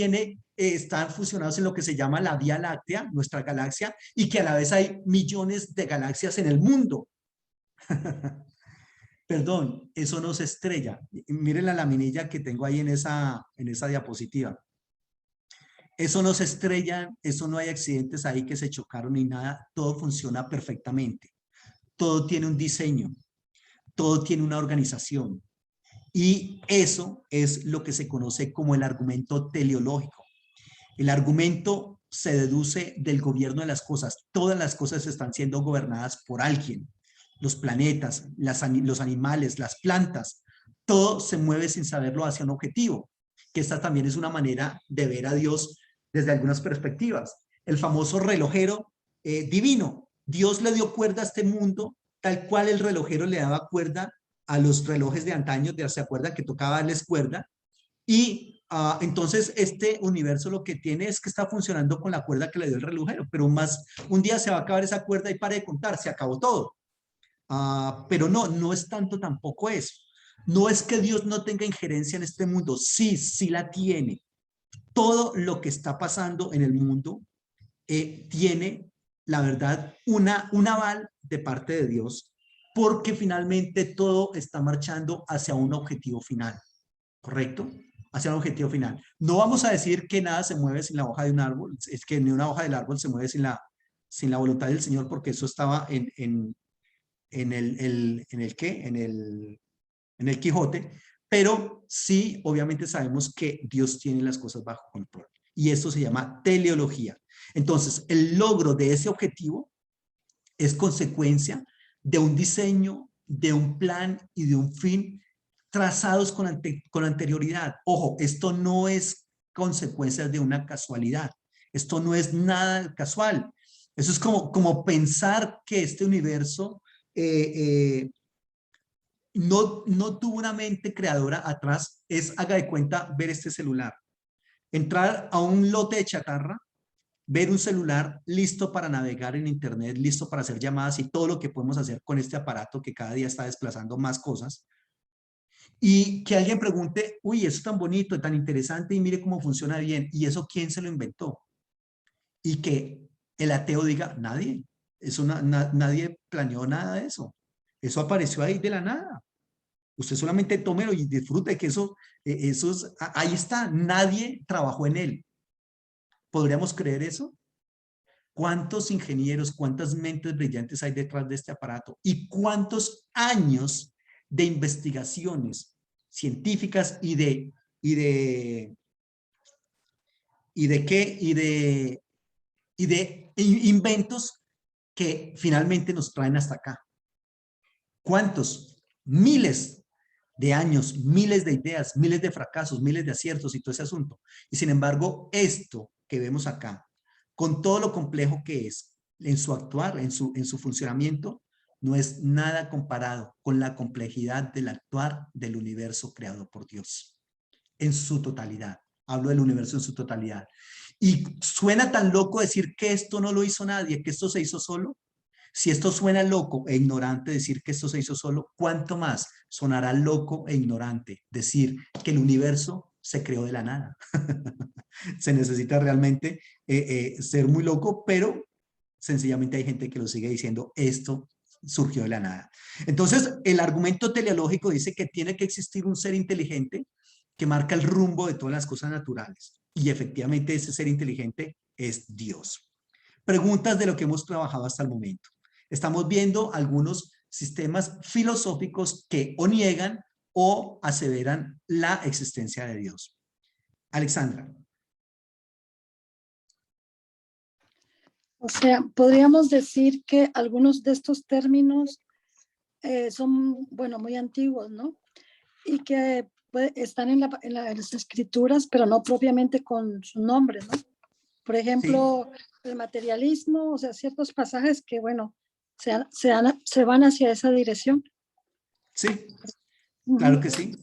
están fusionados en lo que se llama la Vía Láctea, nuestra galaxia, y que a la vez hay millones de galaxias en el mundo. Perdón, eso no se estrella. Miren la laminilla que tengo ahí en esa diapositiva. Eso no se estrella, eso no hay accidentes ahí que se chocaron ni nada, todo funciona perfectamente. Todo tiene un diseño, todo tiene una organización. Y eso es lo que se conoce como el argumento teleológico. El argumento se deduce del gobierno de las cosas. Todas las cosas están siendo gobernadas por alguien. Los planetas, los animales, las plantas, todo se mueve sin saberlo hacia un objetivo. Que esta también es una manera de ver a Dios desde algunas perspectivas. El famoso relojero divino. Dios le dio cuerda a este mundo tal cual el relojero le daba cuerda a los relojes de antaño, ¿se acuerdan que tocaba darles cuerda? Y entonces este universo lo que tiene es que está funcionando con la cuerda que le dio el relojero, pero un día se va a acabar esa cuerda y pare de contar, se acabó todo. Pero no es tanto tampoco eso. No es que Dios no tenga injerencia en este mundo, sí la tiene. Todo lo que está pasando en el mundo tiene, la verdad, un aval de parte de Dios, porque finalmente todo está marchando hacia un objetivo final, ¿correcto? Hacia un objetivo final. No vamos a decir que nada se mueve sin la hoja de un árbol, es que ni una hoja del árbol se mueve sin la voluntad del Señor, porque eso estaba en el Quijote, pero sí, obviamente sabemos que Dios tiene las cosas bajo control. Y esto se llama teleología. Entonces, el logro de ese objetivo es consecuencia de un diseño, de un plan y de un fin trazados con anterioridad. Ojo, esto no es consecuencia de una casualidad. Esto no es nada casual. Eso es como pensar que este universo no tuvo una mente creadora atrás. Haga de cuenta, ver este celular. Entrar a un lote de chatarra, ver un celular listo para navegar en internet, listo para hacer llamadas y todo lo que podemos hacer con este aparato que cada día está desplazando más cosas. Y que alguien pregunte, uy, eso es tan bonito, tan interesante y mire cómo funciona bien. ¿Y eso quién se lo inventó? Y que el ateo diga, nadie. Nadie planeó nada de eso. Eso apareció ahí de la nada. Usted solamente tómelo y disfrute que ahí está. Nadie trabajó en él. ¿Podríamos creer eso? ¿Cuántos ingenieros, cuántas mentes brillantes hay detrás de este aparato? ¿Y cuántos años de investigaciones científicas y de inventos que finalmente nos traen hasta acá. ¿Cuántos? Miles de años, miles de ideas, miles de fracasos, miles de aciertos y todo ese asunto. Y sin embargo, esto que vemos acá, con todo lo complejo que es en su actuar, en su funcionamiento, no es nada comparado con la complejidad del actuar del universo creado por Dios en su totalidad. Hablo del universo en su totalidad. Y suena tan loco decir que esto no lo hizo nadie, que esto se hizo solo. Si esto suena loco e ignorante decir que esto se hizo solo, ¿cuánto más sonará loco e ignorante decir que el universo se creó de la nada? Se necesita realmente ser muy loco, pero sencillamente hay gente que lo sigue diciendo, esto surgió de la nada. Entonces, el argumento teleológico dice que tiene que existir un ser inteligente que marca el rumbo de todas las cosas naturales. Y efectivamente ese ser inteligente es Dios. Preguntas de lo que hemos trabajado hasta el momento. Estamos viendo algunos sistemas filosóficos que o niegan o aseveran la existencia de Dios. Alexandra. O sea, podríamos decir que algunos de estos términos son, bueno, muy antiguos, ¿no? Y que están en las escrituras, pero no propiamente con su nombre, ¿no? Por ejemplo, sí, el materialismo, o sea, ciertos pasajes que, bueno, se van hacia esa dirección. Sí, claro que sí.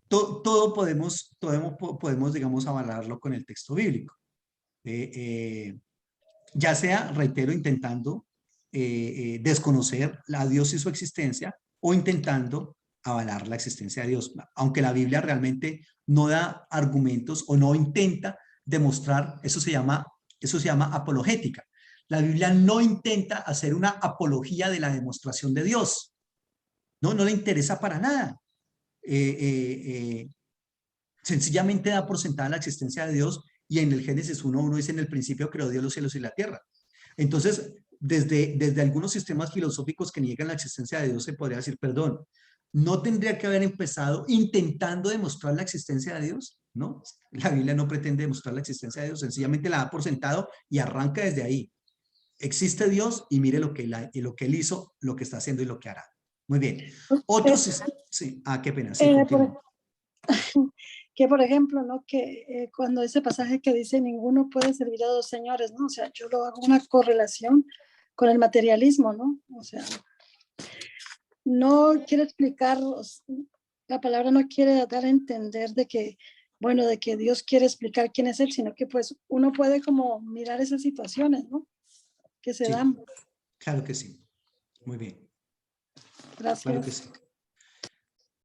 Todo podemos, digamos, avalarlo con el texto bíblico. Ya sea, reitero, intentando desconocer a Dios y su existencia o intentando avalar la existencia de Dios. Aunque la Biblia realmente no da argumentos o no intenta demostrar, eso se llama apologética. La Biblia no intenta hacer una apología de la demostración de Dios. No le interesa para nada. Sencillamente da por sentada la existencia de Dios y en el Génesis 1:1 dice: en el principio creó Dios los cielos y la tierra. Entonces, desde algunos sistemas filosóficos que niegan la existencia de Dios se podría decir, perdón, ¿no tendría que haber empezado intentando demostrar la existencia de Dios? ¿No? La Biblia no pretende demostrar la existencia de Dios, sencillamente la da por sentado y arranca desde ahí. Existe Dios y mire lo que Él hizo, lo que está haciendo y lo que hará. Muy bien. Otros, sí, qué pena, sí, continúo. Que por ejemplo, ¿no? Que cuando ese pasaje que dice ninguno puede servir a dos señores, ¿no? O sea, yo lo hago una correlación con el materialismo, ¿no? O sea, no quiere explicar, la palabra no quiere dar a entender de que, bueno, de que Dios quiere explicar quién es Él, sino que pues uno puede como mirar esas situaciones, ¿no? Que se dan. Claro que sí. Muy bien. Gracias. Claro que sí.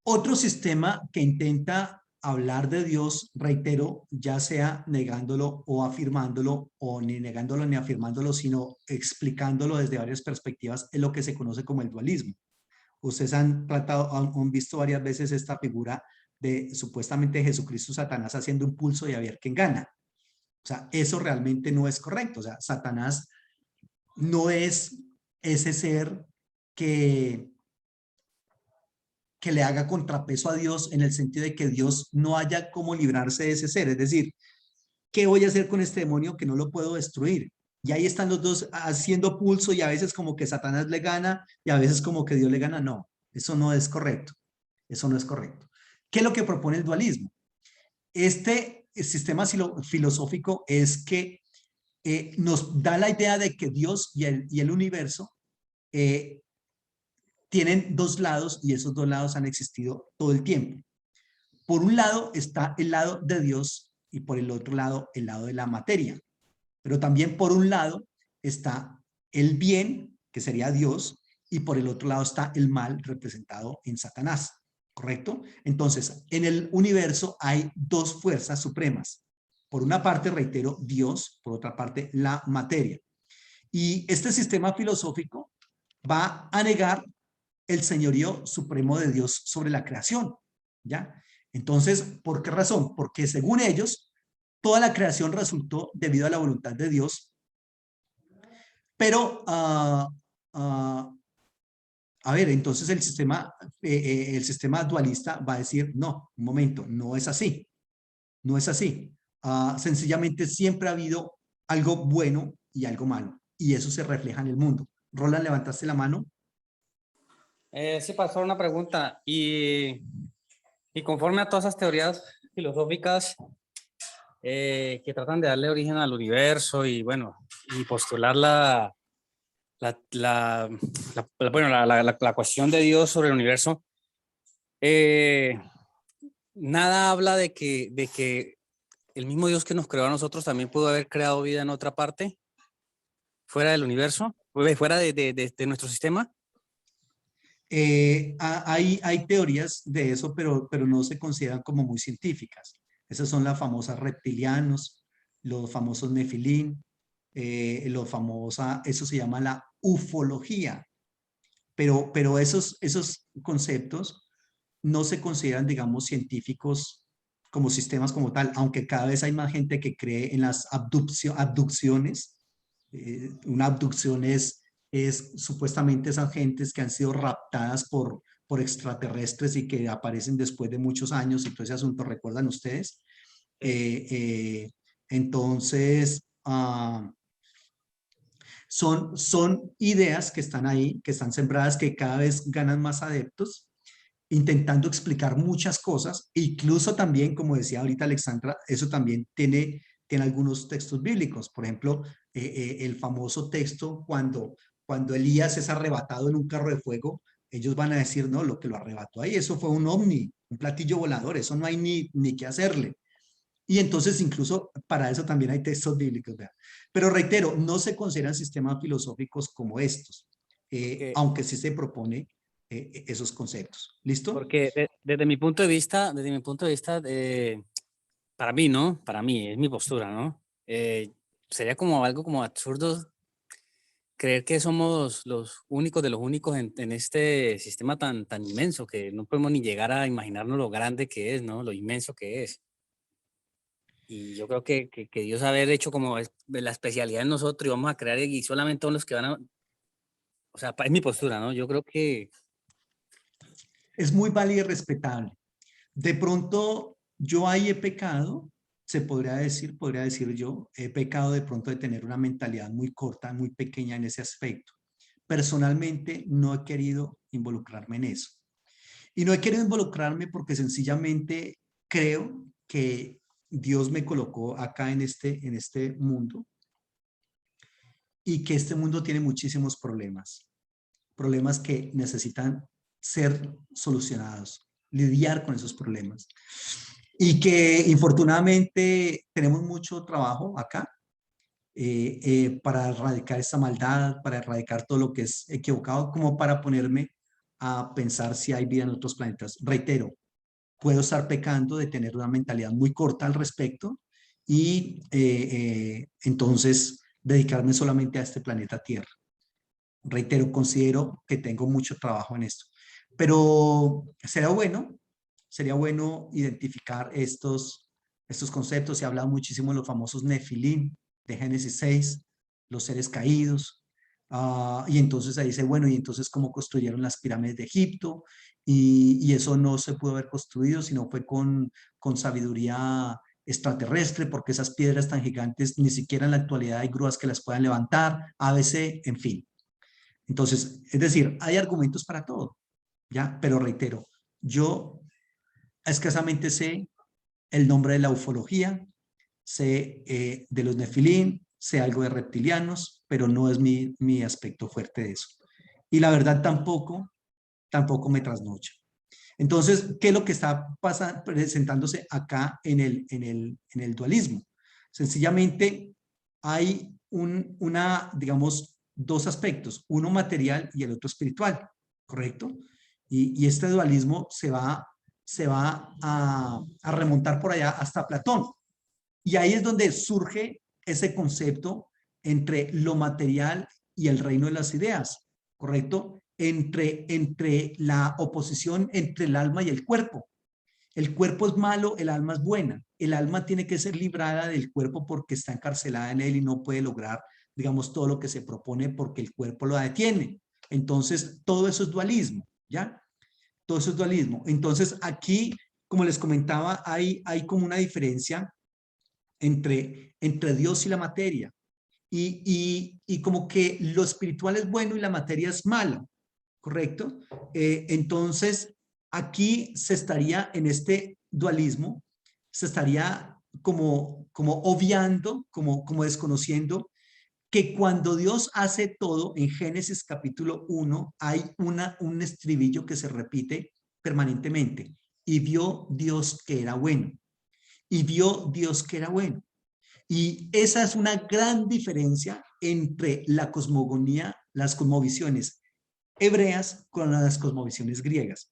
Otro sistema que intenta hablar de Dios, reitero, ya sea negándolo o afirmándolo, o ni negándolo ni afirmándolo, sino explicándolo desde varias perspectivas, es lo que se conoce como el dualismo. Ustedes han visto varias veces esta figura de supuestamente Jesucristo Satanás haciendo un pulso y a ver quién gana. O sea, eso realmente no es correcto. O sea, Satanás no es ese ser que le haga contrapeso a Dios en el sentido de que Dios no haya cómo librarse de ese ser. Es decir, ¿qué voy a hacer con este demonio que no lo puedo destruir? Y ahí están los dos haciendo pulso y a veces como que Satanás le gana y a veces como que Dios le gana. No, eso no es correcto. Eso no es correcto. ¿Qué es lo que propone el dualismo? Este sistema filosófico es que nos da la idea de que Dios y el universo tienen dos lados y esos dos lados han existido todo el tiempo. Por un lado está el lado de Dios y por el otro lado el lado de la materia. Pero también por un lado está el bien, que sería Dios, y por el otro lado está el mal representado en Satanás, ¿correcto? Entonces, en el universo hay dos fuerzas supremas. Por una parte, reitero, Dios, por otra parte, la materia. Y este sistema filosófico va a negar el señorío supremo de Dios sobre la creación, ¿ya? Entonces, ¿por qué razón? Porque según ellos, toda la creación resultó debido a la voluntad de Dios, pero, a ver, entonces el sistema dualista va a decir, no, un momento, no es así, no es así. Sencillamente siempre ha habido algo bueno y algo malo, y eso se refleja en el mundo. Roland, levantaste la mano. Sí, pasó una pregunta. Y conforme a todas esas teorías filosóficas que tratan de darle origen al universo y bueno, y postular bueno, la cuestión de Dios sobre el universo, nada habla de que el mismo Dios que nos creó a nosotros también pudo haber creado vida en otra parte, fuera del universo, fuera de nuestro sistema. Hay teorías de eso, pero no se consideran como muy científicas. Esas son las famosas reptilianos, los famosos nefilín, eso se llama la ufología. Pero esos conceptos no se consideran, digamos, científicos como sistemas como tal, aunque cada vez hay más gente que cree en las abducciones. Una abducción es supuestamente esas gentes que han sido raptadas por extraterrestres y que aparecen después de muchos años y todo ese asunto, ¿recuerdan ustedes? Entonces, son ideas que están ahí, que están sembradas, que cada vez ganan más adeptos, intentando explicar muchas cosas, incluso también, como decía ahorita Alexandra, eso también tiene algunos textos bíblicos. Por ejemplo, el famoso texto cuando Elías es arrebatado en un carro de fuego, ellos van a decir, no, lo que lo arrebató ahí, eso fue un ovni, un platillo volador, eso no hay ni qué hacerle. Y entonces incluso para eso también hay textos bíblicos, ¿verdad? Pero reitero, no se consideran sistemas filosóficos como estos, aunque sí se propone esos conceptos. ¿Listo? Porque desde mi punto de vista, para mí, ¿no? Para mí, es mi postura, ¿no? Sería como algo como absurdo creer que somos los únicos de los únicos en este sistema tan inmenso que no podemos ni llegar a imaginarnos lo grande que es, ¿no? Lo inmenso que es. Y yo creo que Dios haber hecho como la especialidad en nosotros y vamos a crear y solamente son los que van a... O sea, es mi postura, ¿no? Yo creo que... Es muy válida y respetable. De pronto, yo ahí he pecado, podría decir yo, he pecado de pronto de tener una mentalidad muy corta, muy pequeña en ese aspecto. Personalmente, no he querido involucrarme en eso. Y no he querido involucrarme porque sencillamente creo que Dios me colocó acá en este mundo y que este mundo tiene muchísimos problemas que necesitan ser solucionados, lidiar con esos problemas. Y que infortunadamente tenemos mucho trabajo acá para erradicar esta maldad, para erradicar todo lo que es equivocado, como para ponerme a pensar si hay vida en otros planetas. Reitero, puedo estar pecando de tener una mentalidad muy corta al respecto y entonces dedicarme solamente a este planeta Tierra. Reitero, considero que tengo mucho trabajo en esto, pero sería bueno identificar estos conceptos. Se habla muchísimo de los famosos Nefilim de Génesis 6, los seres caídos, y entonces ahí dice, bueno, y entonces cómo construyeron las pirámides de Egipto, y eso no se pudo haber construido, sino fue con sabiduría extraterrestre, porque esas piedras tan gigantes ni siquiera en la actualidad hay grúas que las puedan levantar, ABC, en fin. Entonces, es decir, hay argumentos para todo, ¿ya? Pero reitero, yo escasamente sé el nombre de la ufología, sé de los nefilín, sé algo de reptilianos, pero no es mi aspecto fuerte de eso. Y la verdad tampoco me trasnocha. Entonces, ¿qué es lo que está presentándose acá en el dualismo? Sencillamente hay digamos, dos aspectos, uno material y el otro espiritual, ¿correcto? Y este dualismo se va a remontar por allá hasta Platón. Y ahí es donde surge ese concepto entre lo material y el reino de las ideas, ¿correcto? Entre la oposición entre el alma y el cuerpo. El cuerpo es malo, el alma es buena. El alma tiene que ser librada del cuerpo porque está encarcelada en él y no puede lograr, digamos, todo lo que se propone porque el cuerpo lo detiene. Entonces, todo eso es dualismo, ¿ya? Todo eso es dualismo. Entonces, aquí, como les comentaba, hay como una diferencia entre Dios y la materia. y como que lo espiritual es bueno y la materia es mala, ¿correcto? Entonces, aquí se estaría en este dualismo, se estaría como obviando, como desconociendo que cuando Dios hace todo, en Génesis capítulo 1, hay un estribillo que se repite permanentemente. Y vio Dios que era bueno. Y vio Dios que era bueno. Y esa es una gran diferencia entre la cosmogonía, las cosmovisiones hebreas con las cosmovisiones griegas.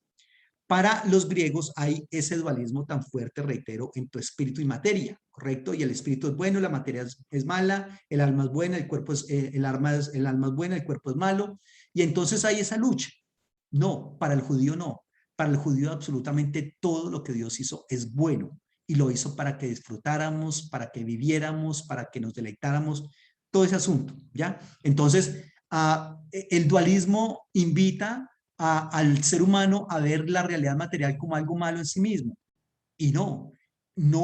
Para los griegos hay ese dualismo tan fuerte, reitero, entre espíritu y materia, ¿correcto? Y el espíritu es bueno, la materia es mala, el alma es buena, el cuerpo es, el alma es buena, el cuerpo es malo. Y entonces hay esa lucha. No, para el judío no. Para el judío absolutamente todo lo que Dios hizo es bueno. Y lo hizo para que disfrutáramos, para que viviéramos, para que nos deleitáramos, todo ese asunto, ¿ya? Entonces, el dualismo invita al ser humano a ver la realidad material como algo malo en sí mismo. Y no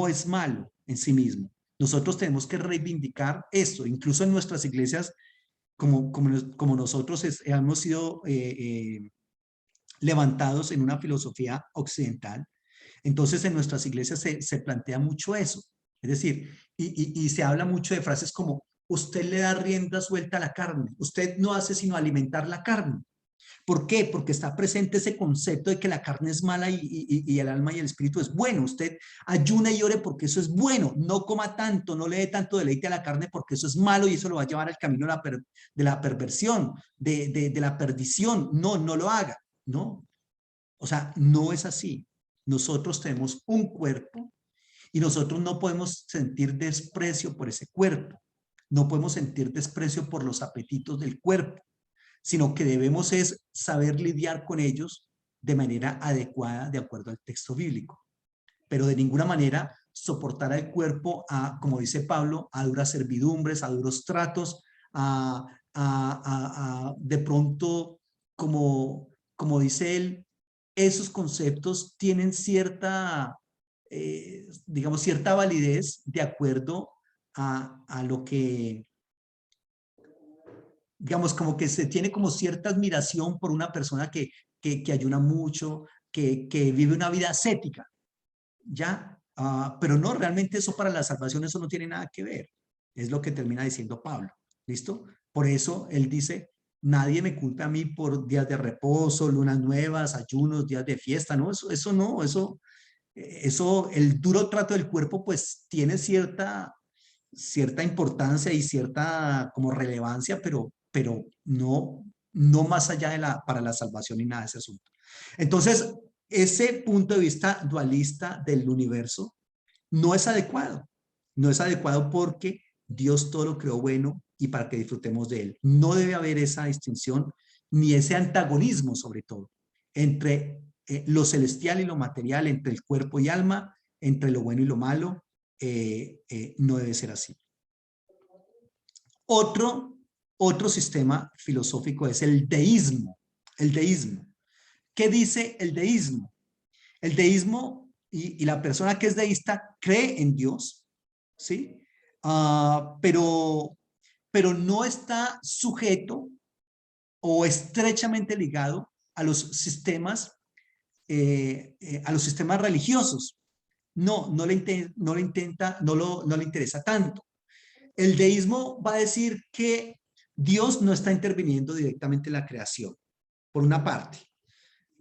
es malo en sí mismo. Nosotros tenemos que reivindicar esto, incluso en nuestras iglesias, como nosotros hemos sido levantados en una filosofía occidental. Entonces en nuestras iglesias se plantea mucho eso. Es decir, y se habla mucho de frases como, usted le da rienda suelta a la carne, usted no hace sino alimentar la carne. ¿Por qué? Porque está presente ese concepto de que la carne es mala y el alma y el espíritu es bueno. Usted ayuna y ore porque eso es bueno. No coma tanto, no le dé tanto deleite a la carne porque eso es malo y eso lo va a llevar al camino de la perversión, de la perdición. No lo haga. No. O sea, no es así. Nosotros tenemos un cuerpo y nosotros no podemos sentir desprecio por ese cuerpo. No podemos sentir desprecio por los apetitos del cuerpo, sino que debemos es saber lidiar con ellos de manera adecuada, de acuerdo al texto bíblico. Pero de ninguna manera soportar al cuerpo a, como dice Pablo, a duras servidumbres, a duros tratos, de pronto, como dice él, esos conceptos tienen cierta, digamos, cierta validez de acuerdo a lo que, digamos, como que se tiene como cierta admiración por una persona que ayuna mucho, que vive una vida ascética, ¿ya? Pero no, realmente eso para la salvación, eso no tiene nada que ver. Es lo que termina diciendo Pablo, ¿listo? Por eso él dice, nadie me culpe a mí por días de reposo, lunas nuevas, ayunos, días de fiesta, ¿no? Eso no, eso, el duro trato del cuerpo pues tiene cierta importancia y cierta como relevancia, pero no más allá para la salvación ni nada de ese asunto. Entonces, ese punto de vista dualista del universo no es adecuado. No es adecuado porque Dios todo lo creó bueno y para que disfrutemos de él. No debe haber esa distinción ni ese antagonismo, sobre todo, entre lo celestial y lo material, entre el cuerpo y alma, entre lo bueno y lo malo. No debe ser así. Otro sistema filosófico es el deísmo. El deísmo. ¿Qué dice el deísmo? El deísmo y la persona que es deísta cree en Dios, ¿sí? Pero no está sujeto o estrechamente ligado a los sistemas religiosos. No le interesa tanto. El deísmo va a decir que Dios no está interviniendo directamente en la creación, por una parte.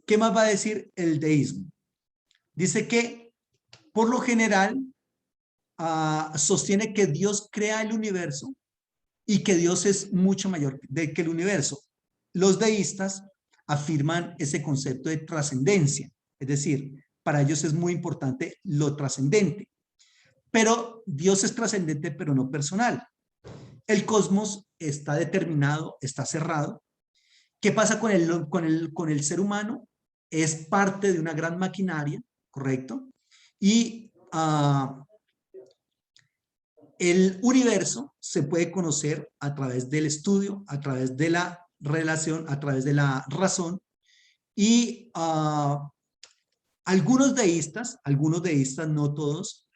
¿Qué más va a decir el deísmo? Dice que, por lo general, sostiene que Dios crea el universo y que Dios es mucho mayor que el universo. Los deístas afirman ese concepto de trascendencia, es decir, para ellos es muy importante lo trascendente. Pero Dios es trascendente, pero no personal. El cosmos está determinado, está cerrado. ¿Qué pasa con el ser humano? Es parte de una gran maquinaria, ¿correcto? Y el universo se puede conocer a través del estudio, a través de la relación, a través de la razón. Y algunos deístas, no todos,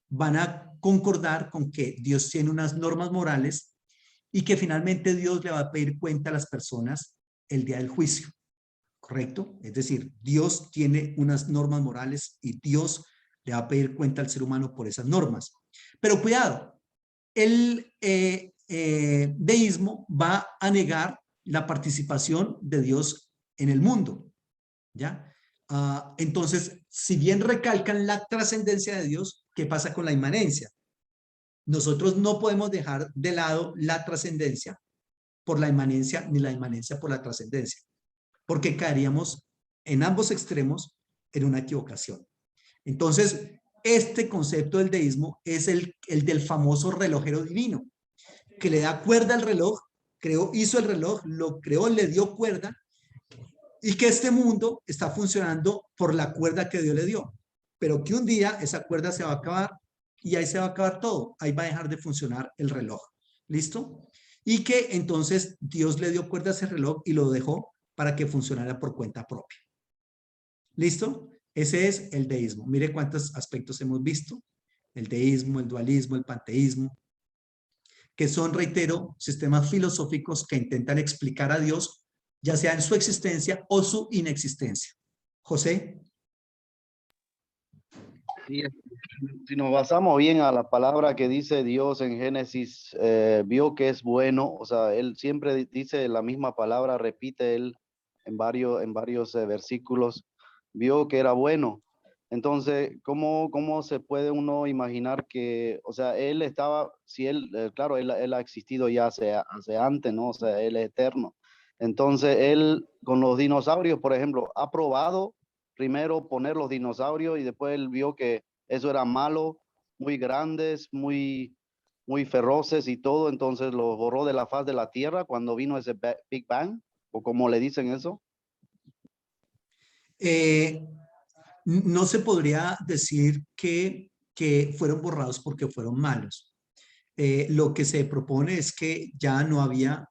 van a concordar con que Dios tiene unas normas morales y que finalmente Dios le va a pedir cuenta a las personas el día del juicio, ¿correcto? Es decir, Dios tiene unas normas morales y Dios le va a pedir cuenta al ser humano por esas normas. Pero cuidado, el deísmo va a negar la participación de Dios en el mundo, ¿ya? Entonces, si bien recalcan la trascendencia de Dios, ¿qué pasa con la inmanencia? Nosotros no podemos dejar de lado la trascendencia por la inmanencia, ni la inmanencia por la trascendencia, porque caeríamos en ambos extremos en una equivocación. Entonces, este concepto del deísmo es el del famoso relojero divino, que le da cuerda al reloj, hizo el reloj, lo creó, le dio cuerda, y que este mundo está funcionando por la cuerda que Dios le dio, pero que un día esa cuerda se va a acabar y ahí se va a acabar todo, ahí va a dejar de funcionar el reloj, ¿listo? Y que entonces Dios le dio cuerda a ese reloj y lo dejó para que funcionara por cuenta propia. ¿Listo? Ese es el deísmo. Mire cuántos aspectos hemos visto: el deísmo, el dualismo, el panteísmo, que son, reitero, sistemas filosóficos que intentan explicar a Dios, ya sea en su existencia o su inexistencia. José. Sí, si nos basamos bien a la palabra que dice Dios en Génesis, vio que es bueno, o sea, él siempre dice la misma palabra, repite él en varios versículos, vio que era bueno. Entonces, ¿cómo se puede uno imaginar que, o sea, él estaba, si él, claro, él ha existido ya hace antes, ¿no? O sea, él es eterno. Entonces, él con los dinosaurios, por ejemplo, ha probado primero poner los dinosaurios y después él vio que eso era malo, muy grandes, muy feroces y todo, entonces los borró de la faz de la tierra cuando vino ese Big Bang, o como le dicen eso. No se podría decir que fueron borrados porque fueron malos. Lo que se propone es que ya no había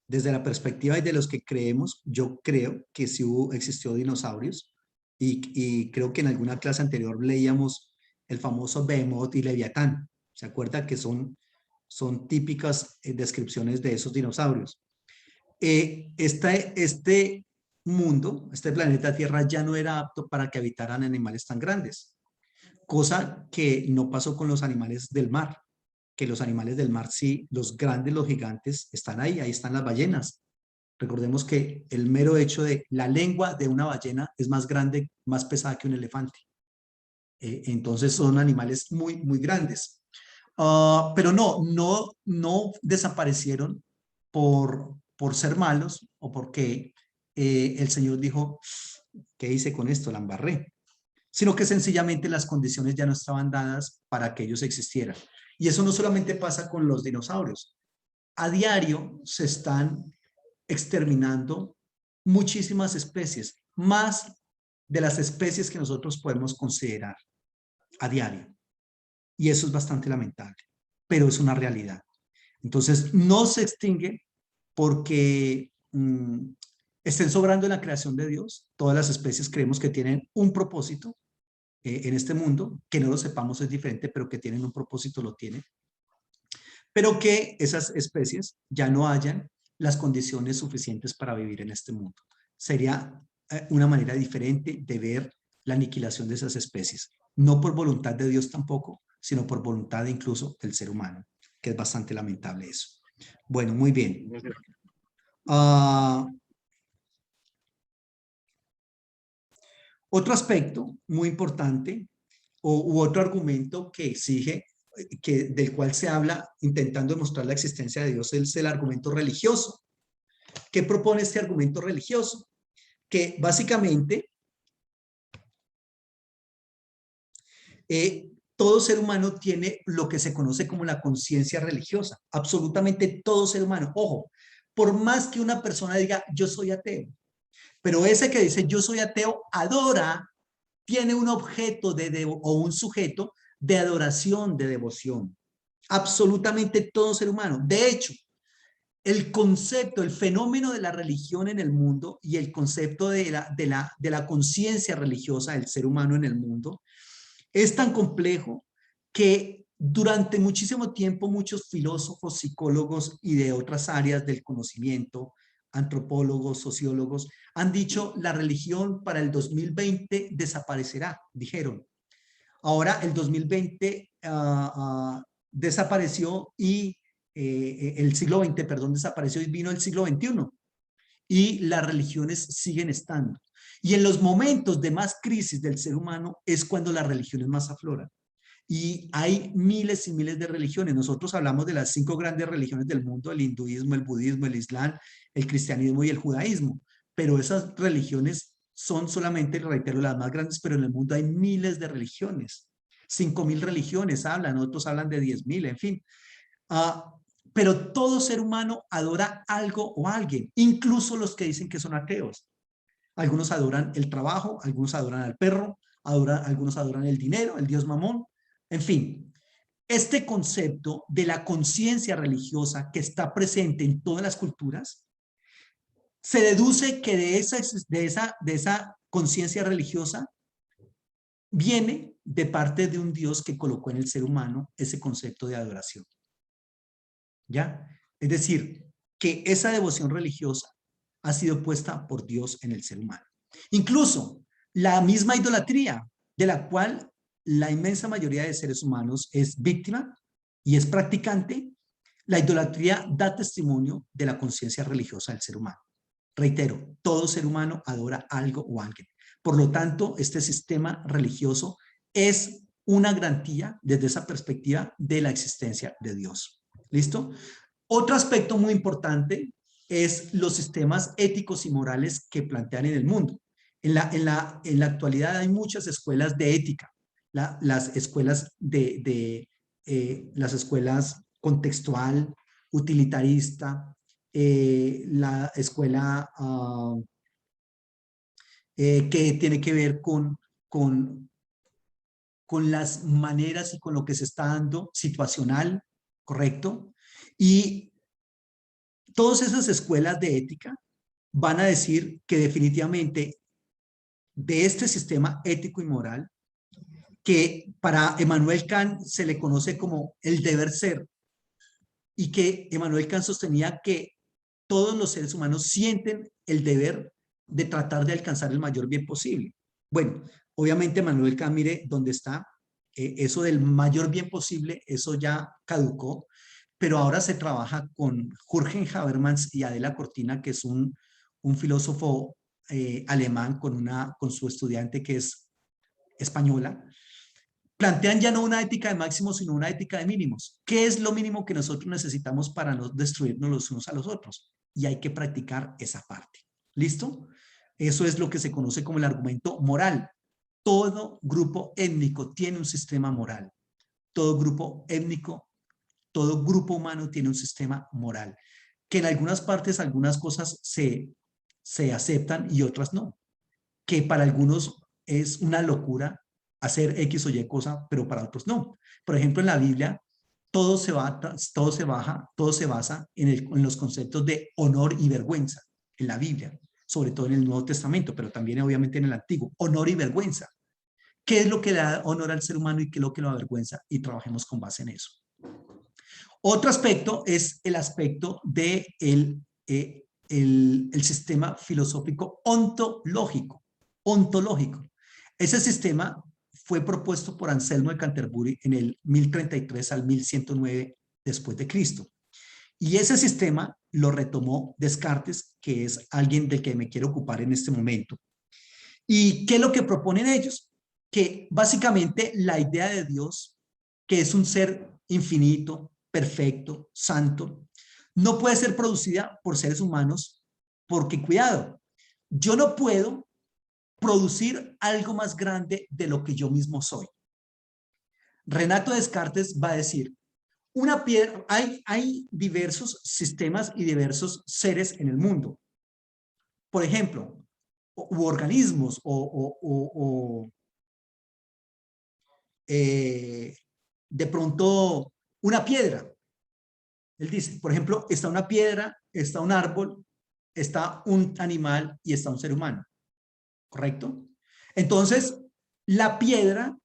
desde la perspectiva y de los que creemos, yo creo que sí existió dinosaurios y creo que en alguna clase anterior leíamos el famoso Behemoth y Leviatán. ¿Se acuerda que son típicas descripciones de esos dinosaurios? Este mundo, este planeta Tierra ya no era apto para que habitaran animales tan grandes, cosa que no pasó con los animales del mar, que los animales del mar sí, los grandes, los gigantes, están ahí están las ballenas. Recordemos que el mero hecho de la lengua de una ballena es más grande, más pesada que un elefante. Entonces son animales muy, muy grandes. Pero no desaparecieron por ser malos o porque el Señor dijo, ¿qué hice con esto? La embarré. Sino que sencillamente las condiciones ya no estaban dadas para que ellos existieran. Y eso no solamente pasa con los dinosaurios. A diario se están exterminando muchísimas especies, más de las especies que nosotros podemos considerar a diario. Y eso es bastante lamentable, pero es una realidad. Entonces, no se extingue porque estén sobrando en la creación de Dios. Todas las especies creemos que tienen un propósito en este mundo, que no lo sepamos es diferente, pero que tienen un propósito, lo tienen. Pero que esas especies ya no hayan las condiciones suficientes para vivir en este mundo. Sería una manera diferente de ver la aniquilación de esas especies. No por voluntad de Dios tampoco, sino por voluntad incluso del ser humano, que es bastante lamentable eso. Bueno, muy bien. Otro aspecto muy importante u otro argumento que exige, del cual se habla intentando demostrar la existencia de Dios, es el argumento religioso. ¿Qué propone este argumento religioso? Que básicamente todo ser humano tiene lo que se conoce como la conciencia religiosa. Absolutamente todo ser humano. Ojo, por más que una persona diga yo soy ateo, pero ese que dice yo soy ateo adora, tiene un objeto o un sujeto de adoración, de devoción. Absolutamente todo ser humano. De hecho, el concepto, el fenómeno de la religión en el mundo y el concepto de la conciencia religiosa del ser humano en el mundo es tan complejo que Durante muchísimo tiempo, muchos filósofos, psicólogos y de otras áreas del conocimiento, antropólogos, sociólogos, han dicho la religión para el 2020 desaparecerá, dijeron. Ahora el 2020 desapareció y el siglo XX, perdón, desapareció y vino el siglo XXI. Y las religiones siguen estando. Y en los momentos de más crisis del ser humano es cuando las religiones más afloran. Y hay miles y miles de religiones. Nosotros hablamos de las 5 grandes religiones del mundo: el hinduismo, el budismo, el islam, el cristianismo y el judaísmo. Pero esas religiones son solamente, reitero, las más grandes, pero en el mundo hay miles de religiones. 5.000 religiones hablan, otros hablan de 10.000, en fin. Pero todo ser humano adora algo o alguien, incluso los que dicen que son ateos. Algunos adoran el trabajo, algunos adoran al perro, algunos adoran el dinero, el dios Mamón. En fin, este concepto de la conciencia religiosa que está presente en todas las culturas, se deduce que de esa conciencia religiosa viene de parte de un Dios que colocó en el ser humano ese concepto de adoración. ¿Ya? Es decir, que esa devoción religiosa ha sido puesta por Dios en el ser humano. Incluso la misma idolatría, de la cual la inmensa mayoría de seres humanos es víctima y es practicante, la idolatría da testimonio de la conciencia religiosa del ser humano. Reitero, todo ser humano adora algo o alguien. Por lo tanto, este sistema religioso es una garantía desde esa perspectiva de la existencia de Dios. ¿Listo? Otro aspecto muy importante es los sistemas éticos y morales que plantean en el mundo. En la actualidad hay muchas escuelas de ética, las escuelas las escuelas contextual, utilitarista, la escuela que tiene que ver con las maneras y con lo que se está dando, situacional, ¿correcto? Y todas esas escuelas de ética van a decir que definitivamente de este sistema ético y moral, que para Immanuel Kant se le conoce como el deber ser, y que Immanuel Kant sostenía que todos los seres humanos sienten el deber de tratar de alcanzar el mayor bien posible. Bueno, obviamente Immanuel Kant, mire dónde está, eso del mayor bien posible, eso ya caducó, pero ahora se trabaja con Jürgen Habermas y Adela Cortina, que es un filósofo alemán con su estudiante que es española. Plantean ya no una ética de máximos, sino una ética de mínimos. ¿Qué es lo mínimo que nosotros necesitamos para no destruirnos los unos a los otros? Y hay que practicar esa parte. ¿Listo? Eso es lo que se conoce como el argumento moral. Todo grupo étnico tiene un sistema moral. Todo grupo étnico, todo grupo humano tiene un sistema moral. Que en algunas partes, algunas cosas se aceptan y otras no. Que para algunos es una locura hacer X o Y cosa, pero para otros no. Por ejemplo, en la Biblia, todo se basa en los conceptos de honor y vergüenza, en la Biblia, sobre todo en el Nuevo Testamento, pero también obviamente en el Antiguo. Honor y vergüenza. ¿Qué es lo que le da honor al ser humano y qué es lo que lo avergüenza? Y trabajemos con base en eso. Otro aspecto es el aspecto de el sistema filosófico ontológico. Ese sistema fue propuesto por Anselmo de Canterbury en el 1033 al 1109 después de Cristo. Y ese sistema lo retomó Descartes, que es alguien del que me quiero ocupar en este momento. ¿Y qué es lo que proponen ellos? Que básicamente la idea de Dios, que es un ser infinito, perfecto, santo, no puede ser producida por seres humanos porque, cuidado, yo no puedo producir algo más grande de lo que yo mismo soy. Renato Descartes va a decir, una piedra, hay diversos sistemas y diversos seres en el mundo. Por ejemplo, u organismos de pronto una piedra. Él dice, por ejemplo, está una piedra, está un árbol, está un animal y está un ser humano. ¿Correcto? Entonces, la piedra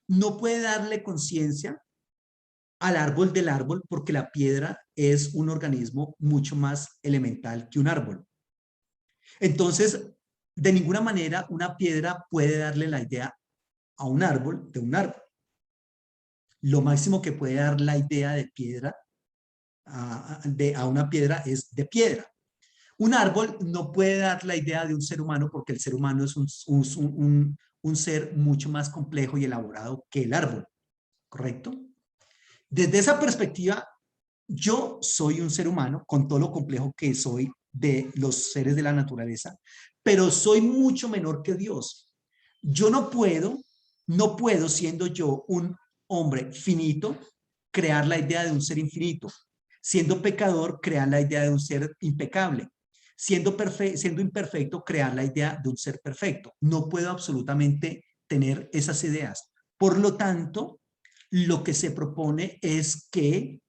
no puede darle conciencia al árbol del árbol porque la piedra es un organismo mucho más elemental que un árbol. Entonces, de ninguna manera una piedra puede darle la idea a un árbol de un árbol. Lo máximo que puede dar la idea de piedra a una piedra es de piedra. Un árbol no puede dar la idea de un ser humano porque el ser humano es un ser mucho más complejo y elaborado que el árbol, ¿correcto? Desde esa perspectiva, yo soy un ser humano con todo lo complejo que soy de los seres de la naturaleza, pero soy mucho menor que Dios. Yo no puedo, siendo yo un hombre finito, crear la idea de un ser infinito. Siendo pecador, crear la idea de un ser impecable. Siendo imperfecto, crear la idea de un ser perfecto. No puedo absolutamente tener esas ideas. Por lo tanto, lo que se propone es que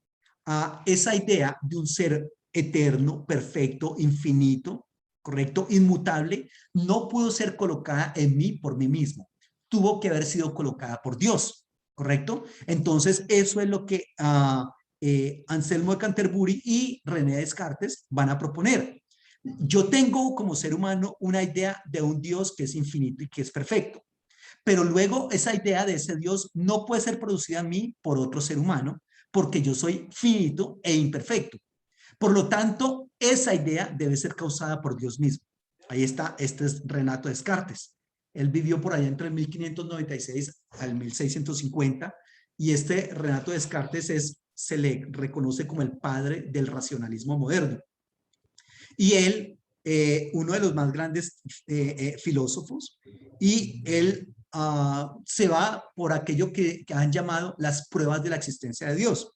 esa idea de un ser eterno, perfecto, infinito, correcto, inmutable, no pudo ser colocada en mí por mí mismo. Tuvo que haber sido colocada por Dios, correcto. Entonces, eso es lo que Anselmo de Canterbury y René Descartes van a proponer. Yo tengo como ser humano una idea de un Dios que es infinito y que es perfecto, pero luego esa idea de ese Dios no puede ser producida en mí por otro ser humano porque yo soy finito e imperfecto. Por lo tanto, esa idea debe ser causada por Dios mismo. Ahí está, este es Renato Descartes. Él vivió por allá entre el 1596 al 1650 y este Renato Descartes se le reconoce como el padre del racionalismo moderno. Y él, uno de los más grandes filósofos, y él se va por aquello que han llamado las pruebas de la existencia de Dios.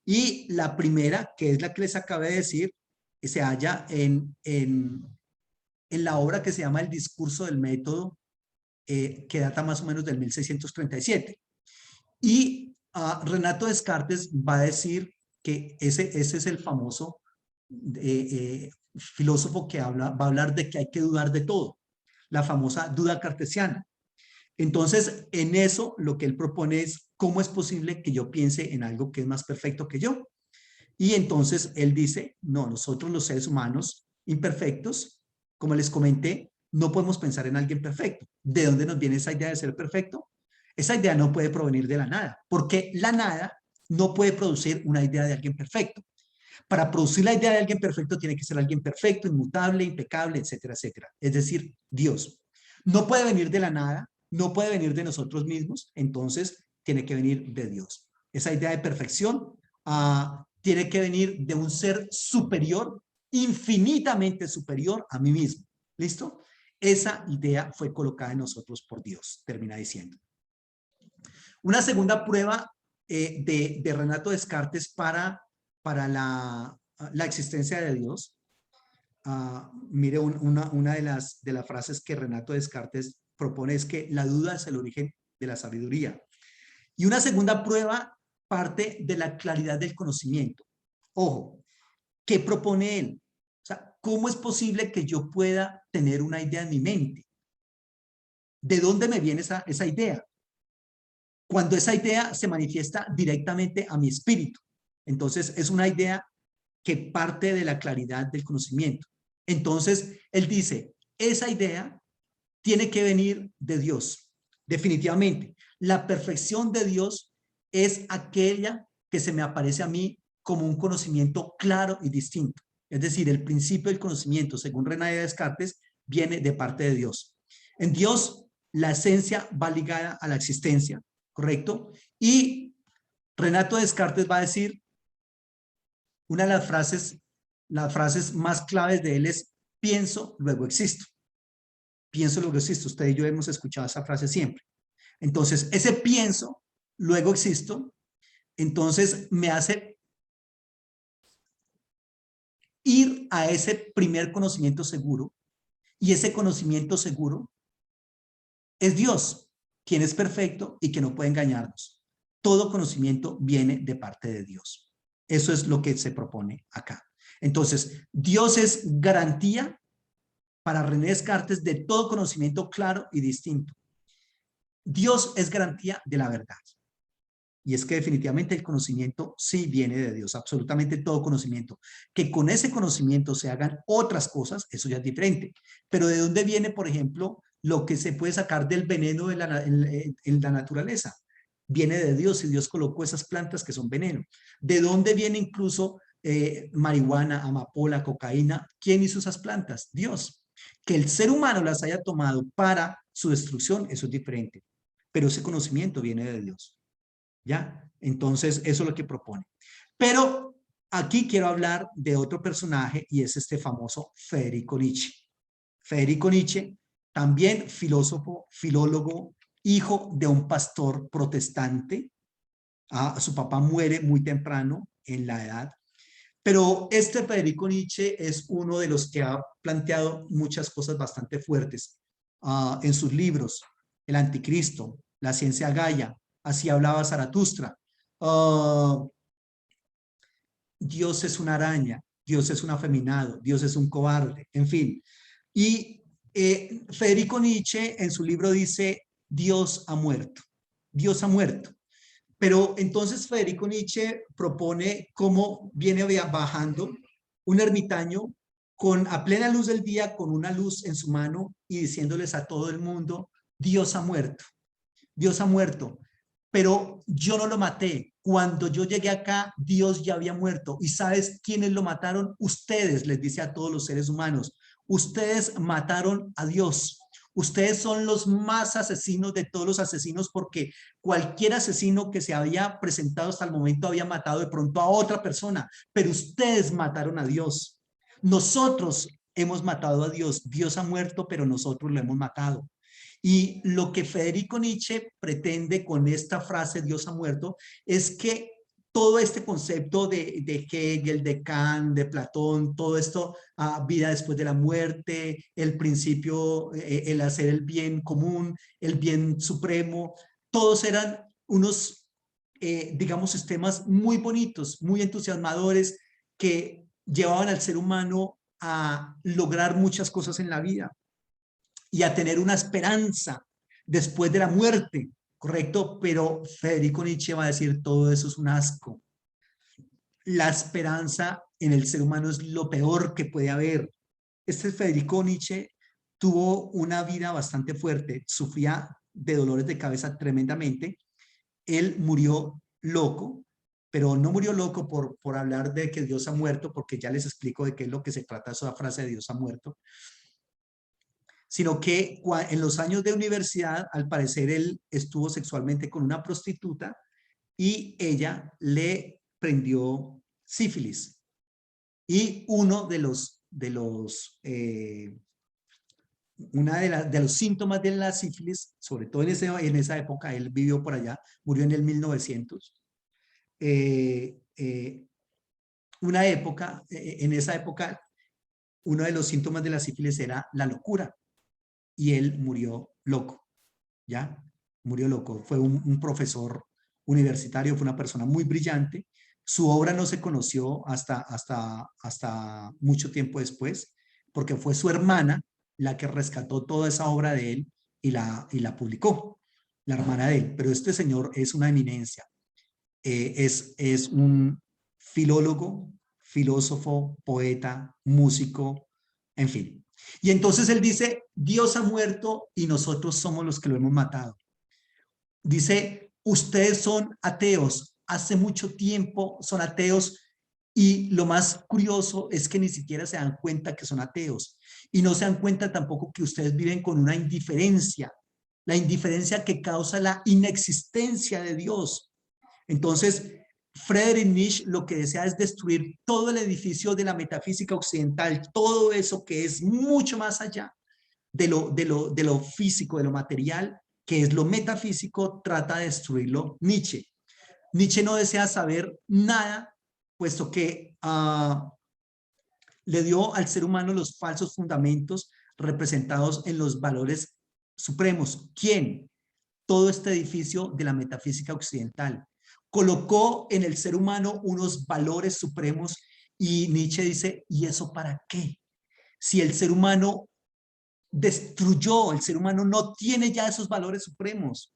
Y la primera, que es la que les acabé de decir, se halla en la obra que se llama El discurso del método, que data más o menos del 1637. Y Renato Descartes va a decir que ese es el famoso filósofo que va a hablar de que hay que dudar de todo, la famosa duda cartesiana. Entonces, en eso lo que él propone es cómo es posible que yo piense en algo que es más perfecto que yo. Y entonces él dice, no, nosotros los seres humanos imperfectos, como les comenté, no podemos pensar en alguien perfecto. ¿De dónde nos viene esa idea de ser perfecto? Esa idea no puede provenir de la nada, porque la nada no puede producir una idea de alguien perfecto. Para producir la idea de alguien perfecto tiene que ser alguien perfecto, inmutable, impecable, etcétera, etcétera. Es decir, Dios. No puede venir de la nada, no puede venir de nosotros mismos, entonces tiene que venir de Dios. Esa idea de perfección tiene que venir de un ser superior, infinitamente superior a mí mismo. ¿Listo? Esa idea fue colocada en nosotros por Dios, termina diciendo. Una segunda prueba de Renato Descartes para la existencia de Dios. Mire, una de las frases que Renato Descartes propone es que la duda es el origen de la sabiduría. Y una segunda prueba parte de la claridad del conocimiento. Ojo, ¿qué propone él? O sea, ¿cómo es posible que yo pueda tener una idea en mi mente? ¿De dónde me viene esa idea? Cuando esa idea se manifiesta directamente a mi espíritu. Entonces, es una idea que parte de la claridad del conocimiento. Entonces, él dice, esa idea tiene que venir de Dios, definitivamente. La perfección de Dios es aquella que se me aparece a mí como un conocimiento claro y distinto. Es decir, el principio del conocimiento, según René Descartes, viene de parte de Dios. En Dios, la esencia va ligada a la existencia, ¿correcto? Y Renato Descartes va a decir, una de las frases más claves de él es, pienso, luego existo. Pienso, luego existo. Usted y yo hemos escuchado esa frase siempre. Entonces, ese pienso, luego existo, entonces me hace ir a ese primer conocimiento seguro, y ese conocimiento seguro es Dios, quien es perfecto y que no puede engañarnos. Todo conocimiento viene de parte de Dios. Eso es lo que se propone acá. Entonces, Dios es garantía para René Descartes de todo conocimiento claro y distinto. Dios es garantía de la verdad. y es que definitivamente el conocimiento sí viene de Dios, absolutamente todo conocimiento. Que con ese conocimiento se hagan otras cosas, eso ya es diferente. Pero ¿de dónde viene, por ejemplo, lo que se puede sacar del veneno de en la naturaleza? Viene de Dios, y Dios colocó esas plantas que son veneno. ¿De dónde viene incluso marihuana, amapola, cocaína? ¿Quién hizo esas plantas? Dios. Que el ser humano las haya tomado para su destrucción, eso es diferente. Pero ese conocimiento viene de Dios. ¿Ya? Entonces, eso es lo que propone. Pero aquí quiero hablar de otro personaje, y es este famoso Federico Nietzsche. Federico Nietzsche, también filósofo, filólogo, hijo de un pastor protestante. Su papá muere muy temprano en la edad. Pero este Federico Nietzsche es uno de los que ha planteado muchas cosas bastante fuertes en sus libros. El Anticristo, La ciencia Gaia, Así hablaba Zaratustra. Dios es una araña, Dios es un afeminado, Dios es un cobarde, en fin. Y Federico Nietzsche en su libro dice, Dios ha muerto, Dios ha muerto. Pero entonces Federico Nietzsche propone cómo viene bajando un ermitaño a plena luz del día, con una luz en su mano y diciéndoles a todo el mundo, Dios ha muerto, Dios ha muerto. Pero yo no lo maté. Cuando yo llegué acá, Dios ya había muerto. ¿Y sabes quiénes lo mataron? Ustedes, les dice a todos los seres humanos. Ustedes mataron a Dios. Ustedes son los más asesinos de todos los asesinos, porque cualquier asesino que se había presentado hasta el momento había matado de pronto a otra persona, pero ustedes mataron a Dios. Nosotros hemos matado a Dios. Dios ha muerto, pero nosotros lo hemos matado. Y lo que Federico Nietzsche pretende con esta frase, Dios ha muerto, es que todo este concepto de Hegel, de Kant, de Platón, todo esto, vida después de la muerte, el principio, el hacer el bien común, el bien supremo, todos eran unos, digamos, sistemas muy bonitos, muy entusiasmadores, que llevaban al ser humano a lograr muchas cosas en la vida y a tener una esperanza después de la muerte, ¿correcto? Pero Federico Nietzsche va a decir, todo eso es un asco. La esperanza en el ser humano es lo peor que puede haber. Este Federico Nietzsche tuvo una vida bastante fuerte, sufría de dolores de cabeza tremendamente. Él murió loco, pero no murió loco por hablar de que Dios ha muerto, porque ya les explico de qué es lo que se trata esa frase de Dios ha muerto, sino que en los años de universidad, al parecer, él estuvo sexualmente con una prostituta y ella le prendió sífilis. Y uno de los síntomas de la sífilis, sobre todo en esa época, él vivió por allá, murió en el 1900, en esa época, uno de los síntomas de la sífilis era la locura. Y él murió loco, ¿ya? Murió loco. Fue un profesor universitario, fue una persona muy brillante. Su obra no se conoció hasta mucho tiempo después, porque fue su hermana la que rescató toda esa obra de él y la publicó, la hermana de él. Pero este señor es una eminencia. Es un filólogo, filósofo, poeta, músico, en fin. Y entonces él dice, Dios ha muerto y nosotros somos los que lo hemos matado. Dice, ustedes son ateos, hace mucho tiempo son ateos, y lo más curioso es que ni siquiera se dan cuenta que son ateos, y no se dan cuenta tampoco que ustedes viven con una indiferencia, la indiferencia que causa la inexistencia de Dios. Entonces, Friedrich Nietzsche lo que desea es destruir todo el edificio de la metafísica occidental, todo eso que es mucho más allá de lo físico, de lo material, que es lo metafísico, trata de destruirlo Nietzsche. Nietzsche no desea saber nada, puesto que le dio al ser humano los falsos fundamentos representados en los valores supremos. ¿Quién? Todo este edificio de la metafísica occidental. Colocó en el ser humano unos valores supremos, y Nietzsche dice, ¿y eso para qué? Si el ser humano destruyó, el ser humano no tiene ya esos valores supremos.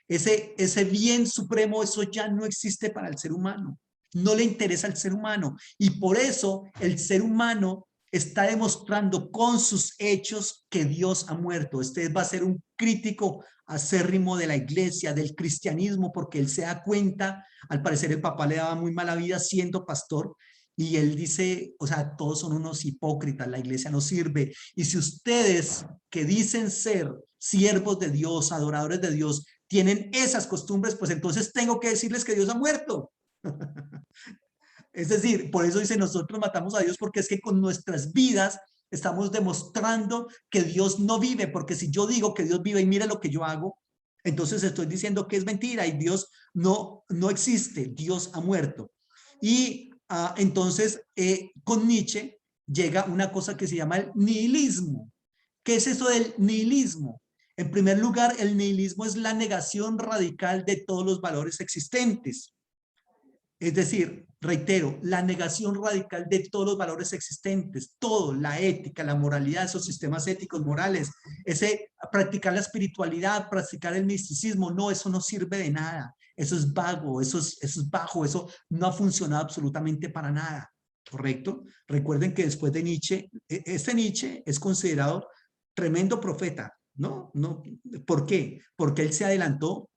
Ese bien supremo, eso ya no existe para el ser humano. No le interesa al ser humano. Y por eso el ser humano está demostrando con sus hechos que Dios ha muerto. Este va a ser un crítico acérrimo de la iglesia, del cristianismo, porque él se da cuenta, al parecer el papá le daba muy mala vida siendo pastor, y él dice, o sea, todos son unos hipócritas, la iglesia no sirve. Y si ustedes que dicen ser siervos de Dios, adoradores de Dios, tienen esas costumbres, pues entonces tengo que decirles que Dios ha muerto. Es decir, por eso dice, nosotros matamos a Dios porque es que con nuestras vidas estamos demostrando que Dios no vive, porque si yo digo que Dios vive y mira lo que yo hago, entonces estoy diciendo que es mentira y Dios no existe, Dios ha muerto. Y entonces con Nietzsche llega una cosa que se llama el nihilismo. ¿Qué es eso del nihilismo? En primer lugar, el nihilismo es la negación radical de todos los valores existentes. Es decir, reitero, la negación radical de todos los valores existentes, todo, la ética, la moralidad, esos sistemas éticos, morales, ese practicar la espiritualidad, practicar el misticismo, no, eso no sirve de nada, eso es vago, eso es bajo, eso no ha funcionado absolutamente para nada, ¿correcto? Recuerden que después de Nietzsche, este Nietzsche es considerado tremendo profeta, ¿no? ¿Por qué? Porque él se adelantó.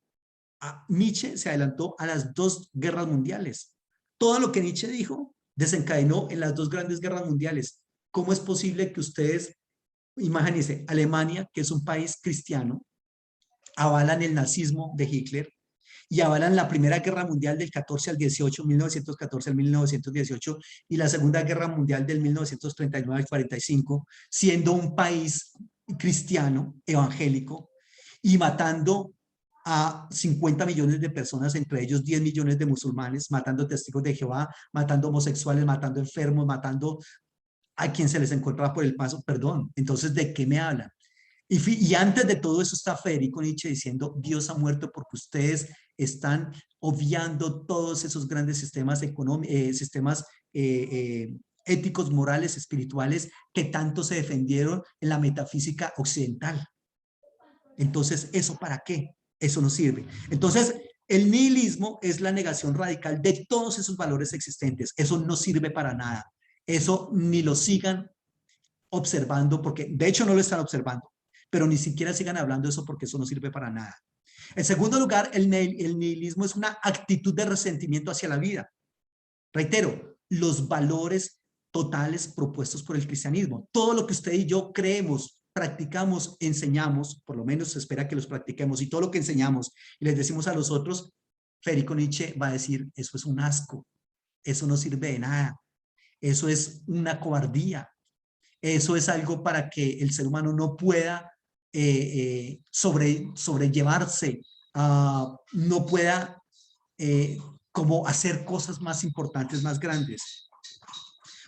Nietzsche se adelantó a las 2 guerras mundiales. Todo lo que Nietzsche dijo desencadenó en las 2 grandes guerras mundiales. ¿Cómo es posible que ustedes, imagínense, Alemania, que es un país cristiano, avalan el nazismo de Hitler y avalan la Primera Guerra Mundial del 14 al 18, 1914 al 1918, y la Segunda Guerra Mundial del 1939 al 45, siendo un país cristiano, evangélico, y matando a 50 millones de personas, entre ellos 10 millones de musulmanes, matando testigos de Jehová, matando homosexuales, matando enfermos, matando a quien se les encontraba por el paso, perdón. Entonces, ¿de qué me hablan? Y antes de todo eso está Federico Nietzsche diciendo, Dios ha muerto porque ustedes están obviando todos esos grandes sistemas sistemas éticos, morales, espirituales, que tanto se defendieron en la metafísica occidental. Entonces, ¿eso para qué? Eso no sirve. Entonces, el nihilismo es la negación radical de todos esos valores existentes. Eso no sirve para nada. Eso ni lo sigan observando, porque de hecho no lo están observando, pero ni siquiera sigan hablando de eso porque eso no sirve para nada. En segundo lugar, el nihilismo es una actitud de resentimiento hacia la vida. Reitero, los valores totales propuestos por el cristianismo. Todo lo que usted y yo creemos, practicamos, enseñamos, por lo menos se espera que los practiquemos, y todo lo que enseñamos y les decimos a los otros, Federico Nietzsche va a decir, eso es un asco, eso no sirve de nada, eso es una cobardía, eso es algo para que el ser humano no pueda sobrellevarse, no pueda como hacer cosas más importantes, más grandes.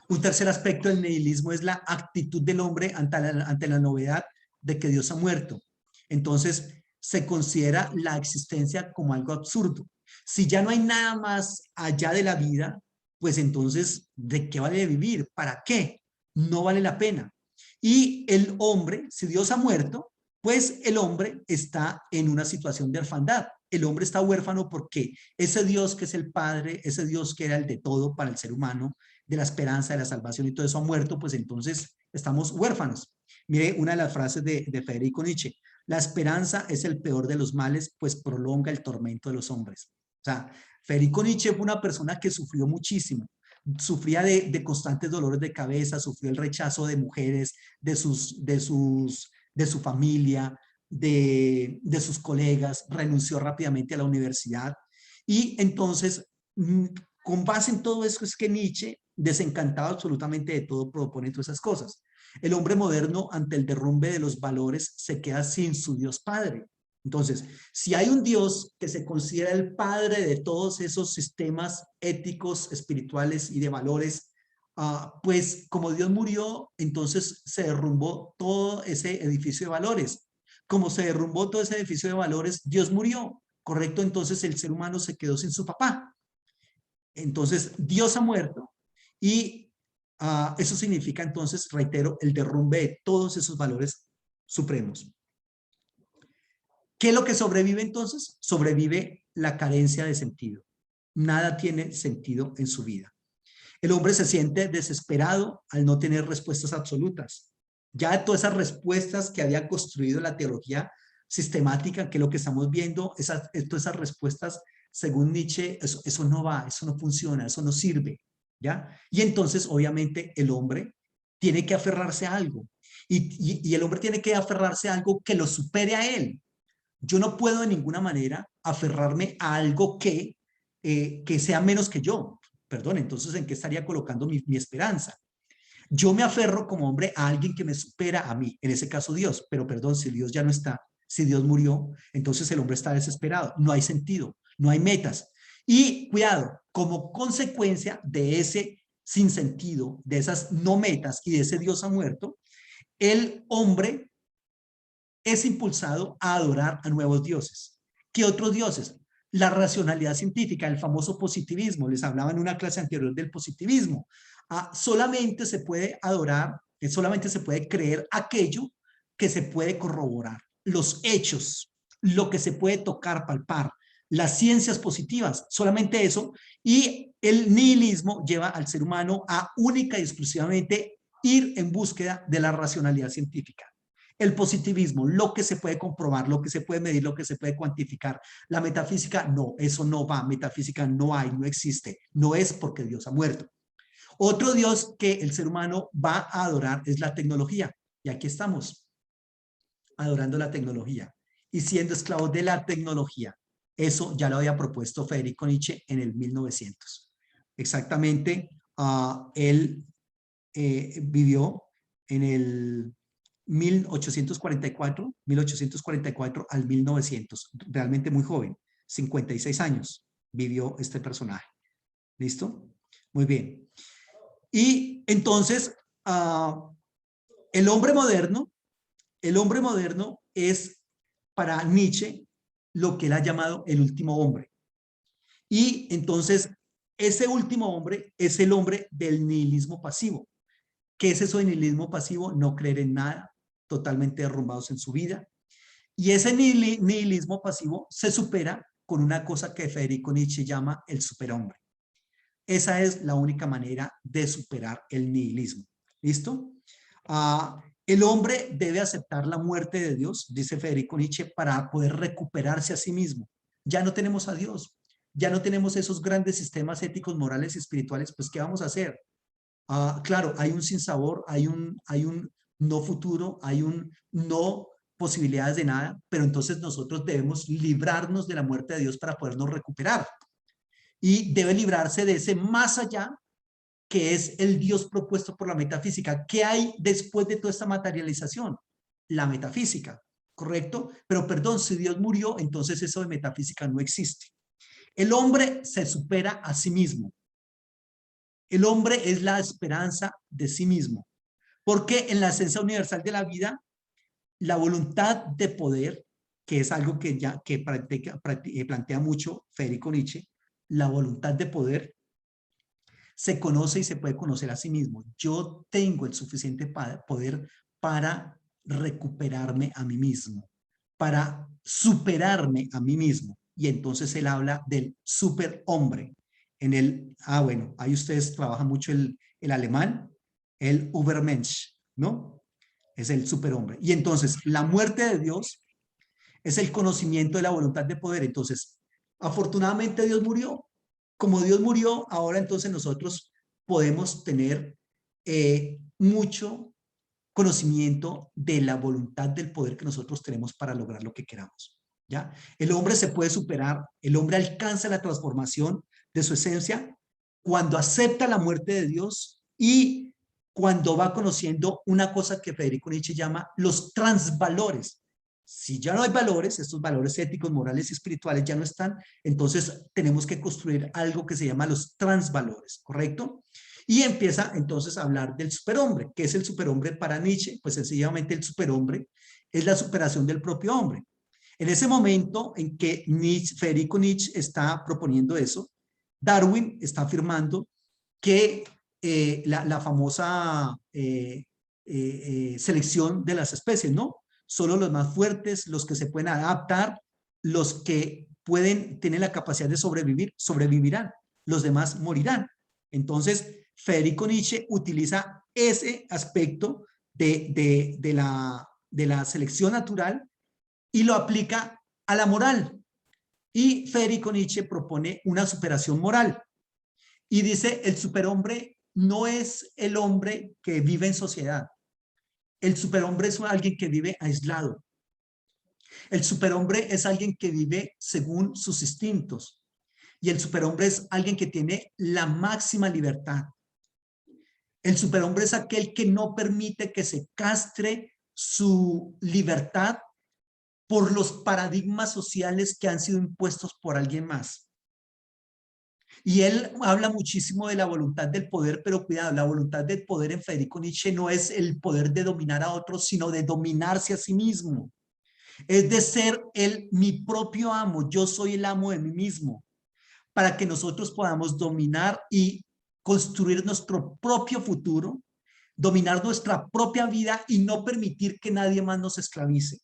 Un tercer aspecto del nihilismo es la actitud del hombre ante la novedad de que Dios ha muerto. Entonces, se considera la existencia como algo absurdo. Si ya no hay nada más allá de la vida, pues entonces, ¿de qué vale vivir? ¿Para qué? No vale la pena. Y el hombre, si Dios ha muerto, pues el hombre está en una situación de orfandad. El hombre está huérfano porque ese Dios que es el Padre, ese Dios que era el de todo para el ser humano, de la esperanza, de la salvación y todo eso ha muerto, pues entonces estamos huérfanos. Mire una de las frases de Federico Nietzsche: la esperanza es el peor de los males, pues prolonga el tormento de los hombres. O sea, Federico Nietzsche fue una persona que sufrió muchísimo, sufría de constantes dolores de cabeza, sufrió el rechazo de mujeres, de su familia, de sus colegas, renunció rápidamente a la universidad, y entonces con base en todo eso es que Nietzsche, desencantado absolutamente de todo, propone todas esas cosas. El hombre moderno, ante el derrumbe de los valores, se queda sin su Dios Padre. Entonces, si hay un Dios que se considera el padre de todos esos sistemas éticos, espirituales y de valores, pues como Dios murió, entonces se derrumbó todo ese edificio de valores. Como se derrumbó todo ese edificio de valores, Dios murió, ¿correcto? Entonces el ser humano se quedó sin su papá. Entonces Dios ha muerto y eso significa entonces, reitero, el derrumbe de todos esos valores supremos. ¿Qué es lo que sobrevive entonces? Sobrevive la carencia de sentido. Nada tiene sentido en su vida. El hombre se siente desesperado al no tener respuestas absolutas. Ya todas esas respuestas que había construido la teología sistemática, que es lo que estamos viendo, todas esas respuestas, según Nietzsche, eso no va, eso no funciona, eso no sirve, ¿ya? Y entonces, obviamente, el hombre tiene que aferrarse a algo. Y el hombre tiene que aferrarse a algo que lo supere a él. Yo no puedo de ninguna manera aferrarme a algo que sea menos que yo. Perdón, entonces, ¿en qué estaría colocando mi esperanza? Yo me aferro como hombre a alguien que me supera a mí, en ese caso Dios, pero perdón, si Dios ya no está, si Dios murió, entonces el hombre está desesperado, no hay sentido, no hay metas. Y cuidado, como consecuencia de ese sinsentido, de esas no metas y de ese Dios ha muerto, el hombre es impulsado a adorar a nuevos dioses. ¿Qué otros dioses? La racionalidad científica, el famoso positivismo. Les hablaba en una clase anterior del positivismo. Solamente se puede adorar, solamente se puede creer aquello que se puede corroborar. Los hechos, lo que se puede tocar, palpar, las ciencias positivas, solamente eso. Y el nihilismo lleva al ser humano a única y exclusivamente ir en búsqueda de la racionalidad científica. El positivismo, lo que se puede comprobar, lo que se puede medir, lo que se puede cuantificar. La metafísica, no, eso no va. Metafísica no hay, no existe. No es porque Dios ha muerto. Otro Dios que el ser humano va a adorar es la tecnología. Y aquí estamos, adorando la tecnología y siendo esclavos de la tecnología. Eso ya lo había propuesto Federico Nietzsche en el 1900. Exactamente, él vivió en el 1844 al 1900, realmente muy joven, 56 años vivió este personaje. ¿Listo? Muy bien. Y entonces, el hombre moderno es para Nietzsche lo que él ha llamado el último hombre. Y entonces, ese último hombre es el hombre del nihilismo pasivo. ¿Qué es eso de nihilismo pasivo? No creer en nada, totalmente derrumbados en su vida. Y ese nihilismo pasivo se supera con una cosa que Federico Nietzsche llama el superhombre. Esa es la única manera de superar el nihilismo. ¿Listo? El hombre debe aceptar la muerte de Dios, dice Federico Nietzsche, para poder recuperarse a sí mismo. Ya no tenemos a Dios, ya no tenemos esos grandes sistemas éticos, morales y espirituales, pues ¿qué vamos a hacer? Claro, hay un sinsabor, hay un no futuro, hay un no posibilidades de nada, pero entonces nosotros debemos librarnos de la muerte de Dios para podernos recuperar. Y debe librarse de ese más allá, que es el Dios propuesto por la metafísica. ¿Qué hay después de toda esta materialización? La metafísica, ¿correcto? Pero perdón, si Dios murió, entonces eso de metafísica no existe. El hombre se supera a sí mismo. El hombre es la esperanza de sí mismo, porque en la esencia universal de la vida, la voluntad de poder, que es algo que plantea mucho Federico Nietzsche, la voluntad de poder se conoce y se puede conocer a sí mismo. Yo tengo el suficiente poder para recuperarme a mí mismo, para superarme a mí mismo. Y entonces él habla del superhombre. Bueno, ahí ustedes trabajan mucho el alemán, el Übermensch, ¿no? Es el superhombre. Y entonces la muerte de Dios es el conocimiento de la voluntad de poder. Entonces, afortunadamente Dios murió. Como Dios murió, ahora entonces nosotros podemos tener mucho conocimiento de la voluntad del poder que nosotros tenemos para lograr lo que queramos. ¿Ya? El hombre se puede superar, el hombre alcanza la transformación de su esencia cuando acepta la muerte de Dios y cuando va conociendo una cosa que Federico Nietzsche llama los transvalores. Si ya no hay valores, estos valores éticos, morales y espirituales ya no están, entonces tenemos que construir algo que se llama los transvalores, ¿correcto? Y empieza entonces a hablar del superhombre. ¿Qué es el superhombre para Nietzsche? Pues sencillamente el superhombre es la superación del propio hombre. En ese momento en que Federico Nietzsche está proponiendo eso, Darwin está afirmando que la famosa selección de las especies, ¿no? solo los más fuertes, los que se pueden adaptar, los que pueden tener la capacidad de sobrevivir, sobrevivirán, los demás morirán. Entonces, Federico Nietzsche utiliza ese aspecto de la selección natural y lo aplica a la moral. Y Federico Nietzsche propone una superación moral. Y dice, el superhombre no es el hombre que vive en sociedad. El superhombre es alguien que vive aislado. El superhombre es alguien que vive según sus instintos. Y el superhombre es alguien que tiene la máxima libertad. El superhombre es aquel que no permite que se castre su libertad por los paradigmas sociales que han sido impuestos por alguien más. Y él habla muchísimo de la voluntad del poder, pero cuidado, la voluntad del poder en Federico Nietzsche no es el poder de dominar a otros, sino de dominarse a sí mismo. Es de ser mi propio amo, yo soy el amo de mí mismo, para que nosotros podamos dominar y construir nuestro propio futuro, dominar nuestra propia vida y no permitir que nadie más nos esclavice.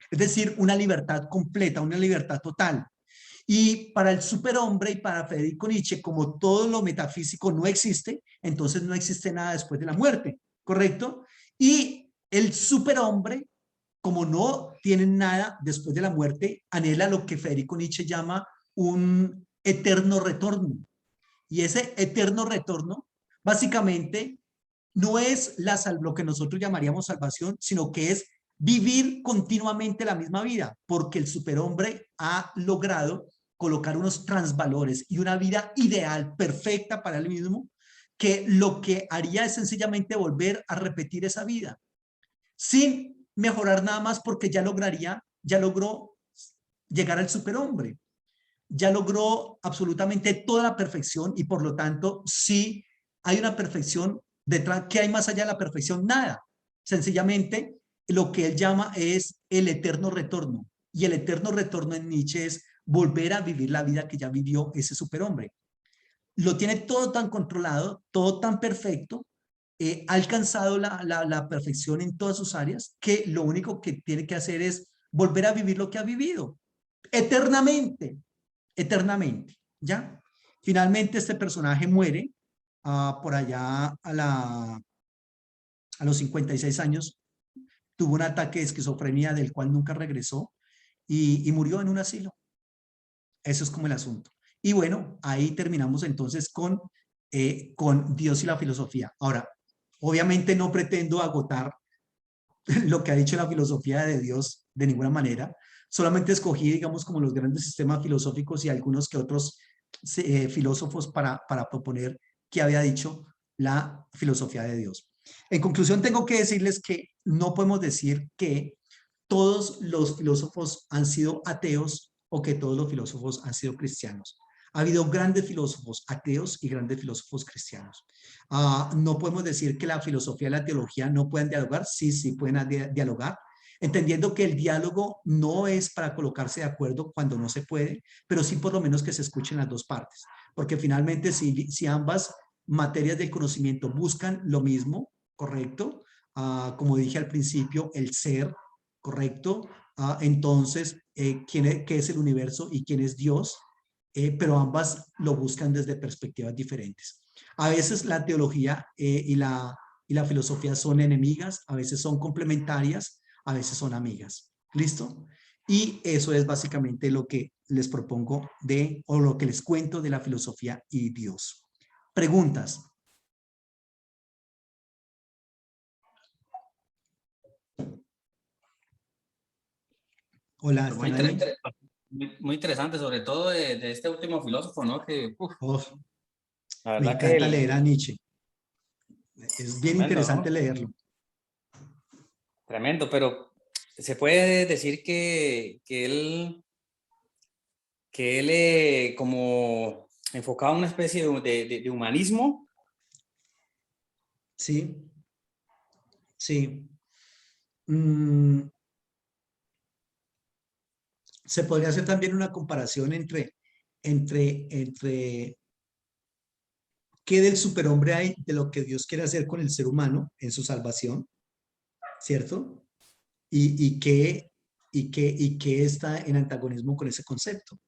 Es decir, una libertad completa, una libertad total. Y para el superhombre y para Federico Nietzsche, como todo lo metafísico no existe, entonces no existe nada después de la muerte, ¿correcto? Y el superhombre, como no tiene nada después de la muerte, anhela lo que Federico Nietzsche llama un eterno retorno. Y ese eterno retorno, básicamente, no es lo que nosotros llamaríamos salvación, sino que es vivir continuamente la misma vida, porque el superhombre ha logrado colocar unos transvalores y una vida ideal, perfecta para él mismo, que lo que haría es sencillamente volver a repetir esa vida, sin mejorar nada más, porque ya logró llegar al superhombre, ya logró absolutamente toda la perfección y por lo tanto, sí hay una perfección detrás. ¿Qué hay más allá de la perfección? Nada. Sencillamente, lo que él llama es el eterno retorno. Y el eterno retorno en Nietzsche es volver a vivir la vida que ya vivió ese superhombre. Lo tiene todo tan controlado, todo tan perfecto, ha alcanzado la perfección en todas sus áreas, que lo único que tiene que hacer es volver a vivir lo que ha vivido, eternamente, eternamente, ¿ya? Finalmente este personaje muere por allá a los 56 años, tuvo un ataque de esquizofrenia del cual nunca regresó y murió en un asilo. Eso es como el asunto. Y bueno, ahí terminamos entonces con Dios y la filosofía. Ahora, obviamente no pretendo agotar lo que ha dicho la filosofía de Dios de ninguna manera. Solamente escogí, digamos, como los grandes sistemas filosóficos y algunos que otros filósofos para proponer qué había dicho la filosofía de Dios. En conclusión, tengo que decirles que no podemos decir que todos los filósofos han sido ateos o que todos los filósofos han sido cristianos. Ha habido grandes filósofos ateos y grandes filósofos cristianos. No podemos decir que la filosofía y la teología no pueden dialogar. Sí, sí pueden dialogar, entendiendo que el diálogo no es para colocarse de acuerdo cuando no se puede, pero sí por lo menos que se escuchen las dos partes. Porque finalmente si ambas materias del conocimiento buscan lo mismo, ¿correcto? Como dije al principio, el ser, ¿correcto? Entonces, ¿qué es el universo y quién es Dios? Pero ambas lo buscan desde perspectivas diferentes. A veces la teología y la filosofía son enemigas, a veces son complementarias, a veces son amigas. ¿Listo? Y eso es básicamente lo que les propongo o lo que les cuento de la filosofía y Dios. ¿Preguntas? Hola, Pues muy, ¿están ahí? muy interesante, sobre todo de este último filósofo, ¿no? Que, Oh, la me verdad que encanta leer a Nietzsche. Es bien tremendo, interesante ¿no? leerlo. Tremendo, pero se puede decir que él como enfocaba una especie de humanismo. Sí, sí. Se podría hacer también una comparación entre qué del superhombre hay de lo que Dios quiere hacer con el ser humano en su salvación, ¿cierto? y que está en antagonismo con ese concepto.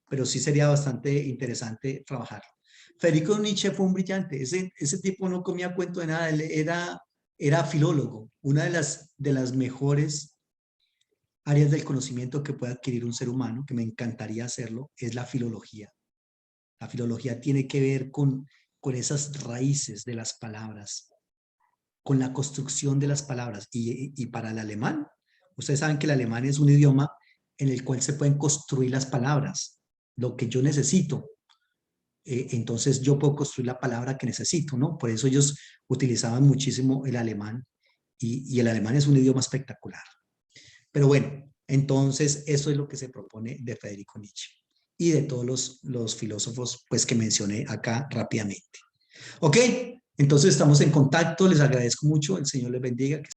Pero sí sería bastante interesante trabajarlo. Federico Nietzsche fue un brillante. Ese tipo no comía cuento de nada. Él era filólogo. Una de las mejores áreas del conocimiento que puede adquirir un ser humano, que me encantaría hacerlo, es la filología. La filología tiene que ver con esas raíces de las palabras, con la construcción de las palabras. Y para el alemán, ustedes saben que el alemán es un idioma en el cual se pueden construir las palabras, lo que yo necesito. Entonces yo puedo construir la palabra que necesito, ¿no? Por eso ellos utilizaban muchísimo el alemán y el alemán es un idioma espectacular. Pero bueno, entonces eso es lo que se propone de Federico Nietzsche y de todos los filósofos pues que mencioné acá rápidamente. Ok, entonces estamos en contacto, les agradezco mucho, el Señor les bendiga.